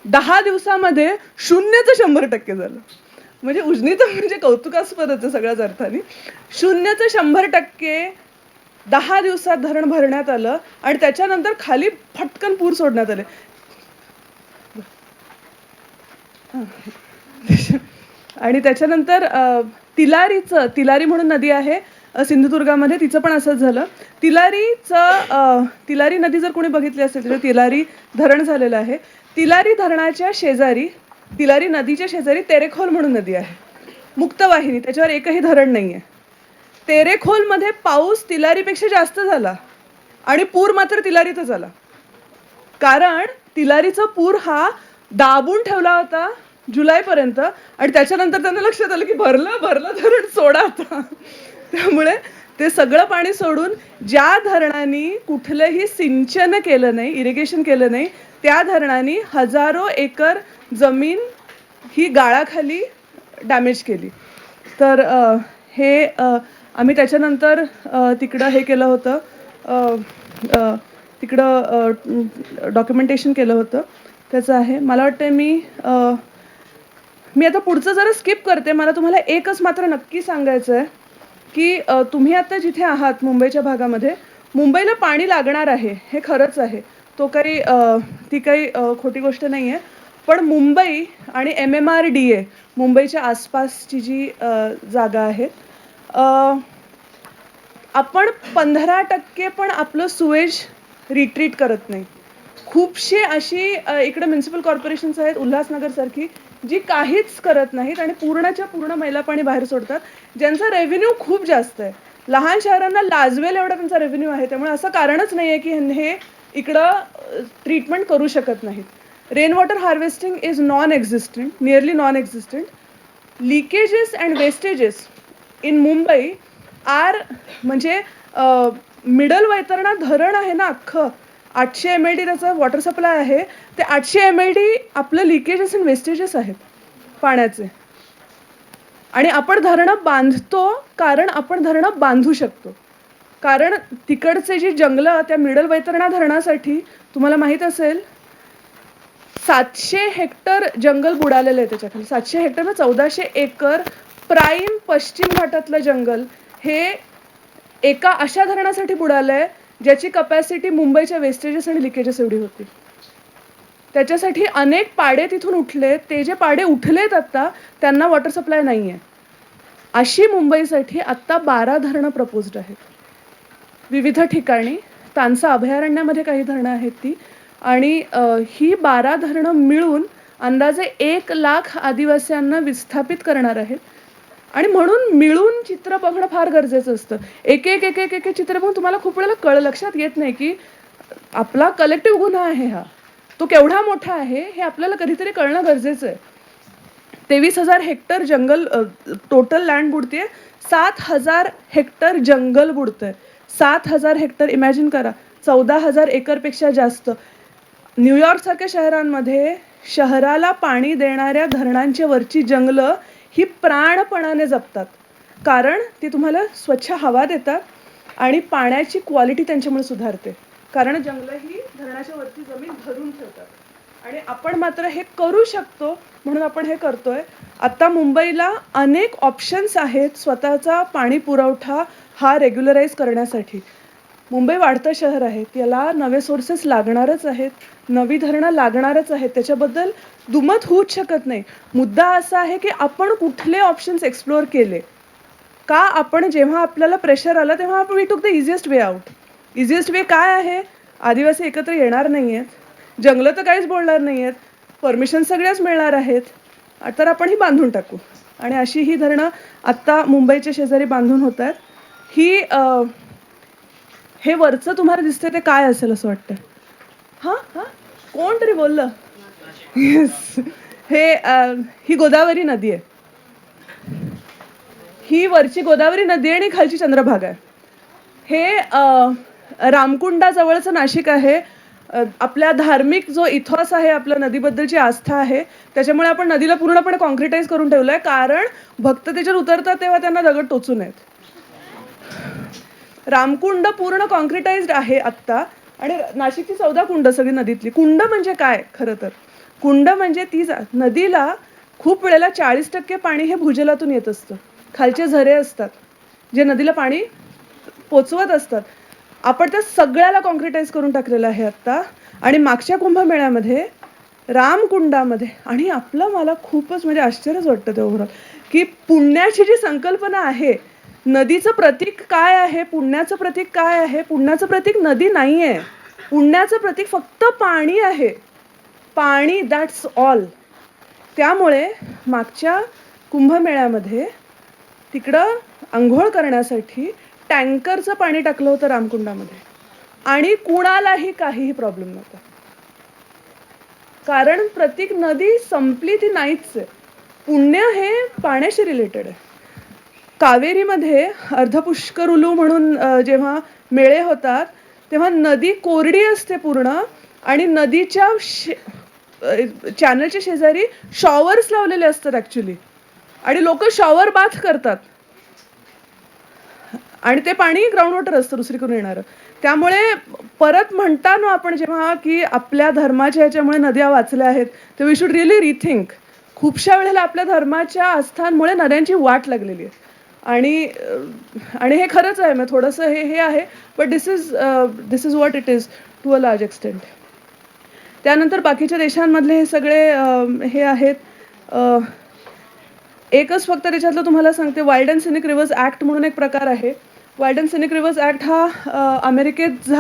10 दिवसामध्ये 0चं 100% झालं. म्हणजे उजनी तर म्हणजे कौतुकास्पदच आहे सगळ्याच अर्थाने. 0चं 100% 10 दिवसात धरण भरण्यात आलं, आणि त्याच्यानंतर खाली फटकन पूर सोडण्यात आले. आणि त्याच्यानंतर तिलारी म्हणून नदी आहे सिंधुदुर्गामध्ये, तिचं पण असंच झालं. तिलारी नदी जर कोणी बघितली असेल तर तिलारी धरण झालेलं आहे. तिलारी धरणाच्या शेजारी, तिलारी नदीच्या शेजारी तेरेखोल म्हणून नदी आहे, मुक्तवाहिनी, त्याच्यावर एकही धरण नाही आहे. तेरेखोलमध्ये पाऊस तिलारीपेक्षा जास्त झाला, आणि पूर मात्र तिलारीतच आला, कारण तिलारीचा पूर हा दाबून ठेवला होता जुलैपर्यंत, आणि त्याच्यानंतर त्यांना लक्षात आलं की भरलं धरण सोडा आता. त्यामुळे ते सगळं पाणी सोडून ज्या धरणांनी कुठलंही सिंचन केलं नाही, इरिगेशन केलं नाही, त्या धरणांनी हजारो एकर जमीन ही गाळाखाली डॅमेज केली. तर हे आम्ही त्याच्यानंतर तिकडं हे केलं होतं, तिकडं डॉक्युमेंटेशन केलं होतं त्याचं आहे. मला वाटतं मी आता पुढचं जरा स्किप करते. मला तुम्हाला एकच मात्र नक्की सांगायचं आहे की तुम्ही आता जिथे आहात मुंबईच्या भागामध्ये, मुंबईला पाणी लागणार आहे हे खरंच आहे, ती काही खोटी गोष्ट नाही आहे. पण मुंबई आणि MMRDA, मुंबईच्या आसपासची जी जागा आहेत, आपण 15% पण आपलं सुएज रिट्रीट करत नाही. खूपशी अशी इकडे म्युन्सिपल कॉर्पोरेशन्स आहेत उल्हासनगरसारखी, जी काहीच करत नाहीत आणि पूर्णच्या पूर्ण मैला पाणी बाहेर सोडतात, ज्यांचा रेव्हेन्यू खूप जास्त आहे. लहान शहरांना लाजवेल एवढा त्यांचा रेव्हेन्यू आहे, त्यामुळे असं कारणच नाही आहे की हे इकडं ट्रीटमेंट करू शकत नाहीत. Rain water harvesting is non existent, nearly non existent. Leakages and wastages in Mumbai are म्हणजे मिडल वैतरणा धरण आहे ना अख्खं, 800 MLD त्याचं वॉटर सप्लाय आहे. ते 800 MLD आपलं लिकेजेस अँड वेस्टेजेस आहेत पाण्याचे. आणि आपण धरणं बांधतो कारण आपण धरणं बांधू शकतो. कारण तिकडचे जी जंगलं त्या मिडल वैतरणा धरणासाठी तुम्हाला माहीत असेल 700 हेक्टर जंगल बुडालेलं आहे त्याच्याखाली. 700 हेक्टर म्हणजे 1400 एकर प्राईम पश्चिम घाटातलं जंगल हे एका अशा धरणासाठी बुडालं आहे ज्याची कपॅसिटी मुंबईच्या वेस्टेजेस आणि लिकेजेस एवढी होती. त्याच्यासाठी अनेक पाडे तिथून उठले. ते जे पाडे उठलेत आत्ता त्यांना वॉटर सप्लाय नाही आहे. अशी मुंबईसाठी आत्ता 12 धरणं प्रपोज्ड आहेत विविध ठिकाणी. तानसा अभयारण्यामध्ये काही धरणं आहेत ती. आणि ही 12 धरणं मिळून अंदाजे 1 लाख आदिवासींना विस्थापित करणार आहेत. आणि म्हणून मिळून चित्र बघणं फार गरजेचं असतं. एक एक एक एक एक चित्र बघून तुम्हाला खूप वेळेला लक्षात येत नाही की आपला कलेक्टिव्ह गुन्हा आहे हा, तो केवढा मोठा आहे हे आपल्याला कधीतरी कळणं गरजेचं आहे. 23,000 हेक्टर जंगल टोटल लँड बुडते. 7,000 हेक्टर जंगल बुडतंय. 7,000 हेक्टर इमॅजिन करा, 14,000 एकरपेक्षा जास्त. न्यूयॉर्कसारख्या शहरांमध्ये शहराला पाणी देणाऱ्या धरणांच्या वरची जंगलं ही प्राणपणाने जपतात. कारण ती तुम्हाला स्वच्छ हवा देतात आणि पाण्याची क्वालिटी त्यांच्यामुळे सुधारते. कारण जंगलं ही धरणाच्या वरची जमीन धरून ठेवतात. आणि आपण मात्र हे करू शकतो म्हणून आपण हे करतोय. आता मुंबईला अनेक ऑप्शन्स आहेत स्वतःचा पाणी पुरवठा हा रेग्युलराईज करण्यासाठी. मुंबई वाढतं शहर आहे, त्याला नवे सोर्सेस लागणारच आहेत, नवी धरणं लागणारच आहेत. त्याच्याबद्दल दुमत होऊच शकत नाही. मुद्दा असा आहे की आपण कुठले ऑप्शन्स एक्सप्लोअर केले का. आपण जेव्हा आपल्याला प्रेशर आलं तेव्हा आपण we took the easiest way out. Easiest way काय आहे. आदिवासी एकत्र येणार नाही आहेत, जंगलं तर काहीच बोलणार नाही आहेत, परमिशन सगळ्याच मिळणार आहेत, तर आपण ही बांधून टाकू. आणि अशी ही धरणं आत्ता मुंबईच्या शेजारी बांधून होत आहेत. ही हे वरचं तुम्हाला दिसतंय ते काय असेल असं वाटतं. हां हां कोण तरी बोललं. येस, हे ही गोदावरी नदी आहे. ही वरची गोदावरी नदी आहे आणि खालची चंद्रभागा आहे. हे रामकुंडाजवळचं नाशिक आहे. आपल्या धार्मिक जो इथॉस आहे, आपल्या नदीबद्दलची आस्था आहे, त्याच्यामुळे आपण नदीला पूर्णपणे कॉन्क्रिटाईज करून ठेवलं आहे. कारण भक्त त्याच्यावर उतरतात तेव्हा त्यांना दगड टोचू नयेत. रामकुंड पूर्ण कॉन्क्रिटाइज्ड आहे आत्ता. आणि नाशिकची 14 कुंड सगळी नदीतली. कुंड म्हणजे काय खरं तर. कुंड म्हणजे ती नदीला खूप वेळेला 40% पाणी हे भूजलातून येत असतं. खालचे झरे असतात जे नदीला पाणी पोचवत असतात. आपण त्या सगळ्याला कॉन्क्रिटाईज करून टाकलेलं आहे आत्ता. आणि मागच्या कुंभमेळ्यामध्ये रामकुंडामध्ये आणि मला खूपच म्हणजे आश्चर्यच वाटतं ते ओव्हरऑल की पुण्याची जी संकल्पना आहे, नदीचं प्रतीक काय आहे, पुण्याचं प्रतीक काय आहे. पुण्याचं प्रतीक नदी नाही आहे. पुण्याचं प्रतीक फक्त पाणी आहे. पाणी, दॅट्स ऑल. त्यामुळे मागच्या कुंभमेळ्यामध्ये तिकडं आंघोळ करण्यासाठी टँकरचं पाणी टाकलं होतं रामकुंडामध्ये आणि कुणालाही काहीही प्रॉब्लेम नव्हता. कारण प्रतीक नदी संपली ती नाहीच आहे. पुण्य हे पाण्याशी रिलेटेड आहे. कावेरीमध्ये अर्धपुष्करुलू म्हणून जेव्हा मेळे होतात तेव्हा नदी कोरडी असते पूर्ण आणि नदीच्या चॅनलच्या शेजारी शॉवर्स लावलेले असतात ॲक्च्युली. आणि लोक शॉवर बाथ करतात आणि ते पाणी ग्राउंड वॉटर असतं दुसरीकडून येणारं. त्यामुळे परत म्हणताना आपण जेव्हा की आपल्या धर्माच्या ह्याच्यामुळे नद्या वाचल्या आहेत तर वी शुड रिअली रिथिंक. खूपशा वेळेला आपल्या धर्माच्या आस्थांमुळे नद्यांची वाट लागलेली आहे. आणि हे खरंच आहे. मग थोडंसं हे आहे, but this is what it is to a large extent. त्यानंतर बाकीच्या देशांमधले हे सगळे हे आहेत. एकच फक्त त्याच्यातलं तुम्हाला सांगते, wild and scenic reverse act म्हणून एक प्रकार आहे. Wild and scenic reverse act हा अमेरिकेत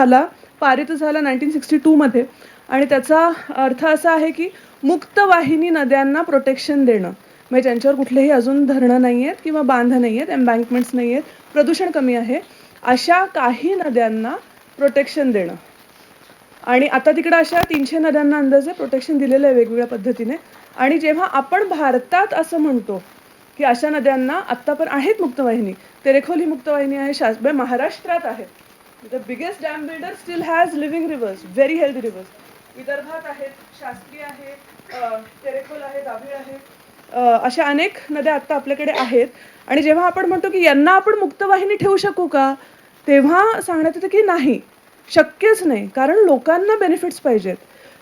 पारित झाला 1962 मध्ये. आणि त्याचा अर्थ असा आहे की मुक्तवाहिनी नद्यांना प्रोटेक्शन देणं. म्हणजे ज्यांच्यावर कुठलेही अजून धरणं नाही आहेत किंवा बांध नाही आहेत, एम्बँकमेंट्स नाही आहेत, प्रदूषण कमी आहे, अशा काही नद्यांना प्रोटेक्शन देणं. आणि आता तिकडे अशा 300 नद्यांना अंदाजे प्रोटेक्शन दिलेलं आहे वेगवेगळ्या पद्धतीने. आणि जेव्हा आपण भारतात असं म्हणतो की अशा नद्यांना आत्ता पण आहेत मुक्तवाहिनी, तेरेखोल ही मुक्तवाहिनी आहे, महाराष्ट्रात आहेत. The biggest dam builder steel has living reverse, very healthy reverse. विदर्भात आहेत, शास्त्री आहे, तेरेखोल आहे, दाभिळ आहे, अशा अनेक नद्या आत्ता आपल्याकडे आहेत. आणि जेव्हा आपण म्हणतो की यांना आपण मुक्तवाहिनी ठेवू शकू का, तेव्हा सांगण्यात येतं की नाही, शक्यच नाही. कारण लोकांना बेनिफिट्स पाहिजेत.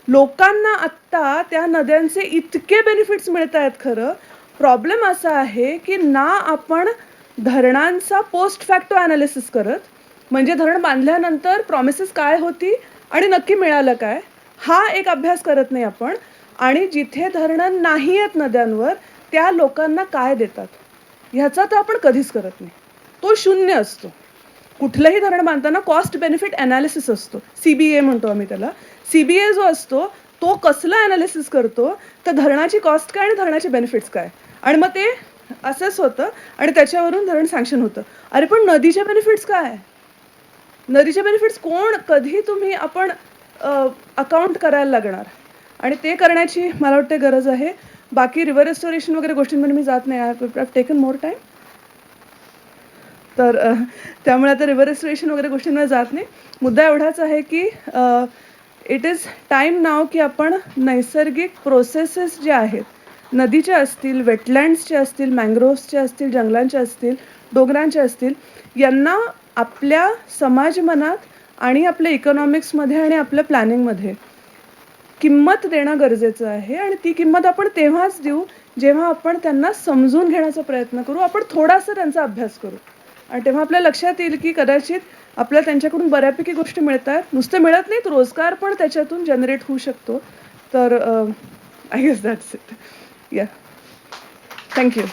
लोकांना आत्ता त्या नद्यांचे इतके बेनिफिट्स मिळत आहेत. खरं प्रॉब्लेम असा आहे की ना आपण धरणांचा पोस्ट फॅक्टो ॲनालिसिस करत, म्हणजे धरण बांधल्यानंतर प्रॉमिसेस काय होती आणि नक्की मिळालं काय, हा एक अभ्यास करत नाही आपण. आणि जिथे धरणं नाही आहेत नद्यांवर, त्या लोकांना काय देतात ह्याचा तर आपण कधीच करत नाही. तो शून्य असतो. कुठलंही धरण बांधताना कॉस्ट बेनिफिट ॲनालिसिस असतो, CBA म्हणतो आम्ही त्याला. CBA जो असतो तो कसला ॲनालिसिस करतो, तर धरणाची कॉस्ट काय आणि धरणाचे बेनिफिट्स काय, आणि मग ते असेस होतं आणि त्याच्यावरून धरण सँक्शन होतं. अरे पण नदीचे बेनिफिट्स काय, नदीचे बेनिफिट्स कोण, कधी तुम्ही आपण अकाउंट करायला लागणार, आणि ते करण्याची मला वाटते गरज आहे. बाकी रिव्हर रेस्टोरेशन वगैरे गोष्टींमध्ये मी जात नाही, I have taken more time. तर त्यामुळे आता रिव्हर रेस्टोरेशन वगैरे गोष्टींमध्ये जात नाही. मुद्दा एवढाच आहे की इट इज टाईम नाव की आपण नैसर्गिक प्रोसेसेस ज्या आहेत, नदीच्या असतील, वेटलँड्सच्या असतील, मँग्रोव्हच्या असतील, जंगलांच्या असतील, डोंगरांच्या असतील, यांना आपल्या समाज मनात आणि आपल्या इकॉनॉमिक्समध्ये आणि आपल्या प्लॅनिंगमध्ये किंमत देणं गरजेचं आहे. आणि ती किंमत आपण तेव्हाच देऊ जेव्हा आपण त्यांना समजून घेण्याचा प्रयत्न करू, आपण थोडासा त्यांचा अभ्यास करू. आणि तेव्हा आपल्या लक्षात येईल की कदाचित आपल्याला त्यांच्याकडून बऱ्यापैकी गोष्टी मिळत आहेत, नुसते मिळत नाहीत, रोजगार पण त्याच्यातून जनरेट होऊ शकतो. तर आय गेस दॅट्स इट. या, थँक्यू.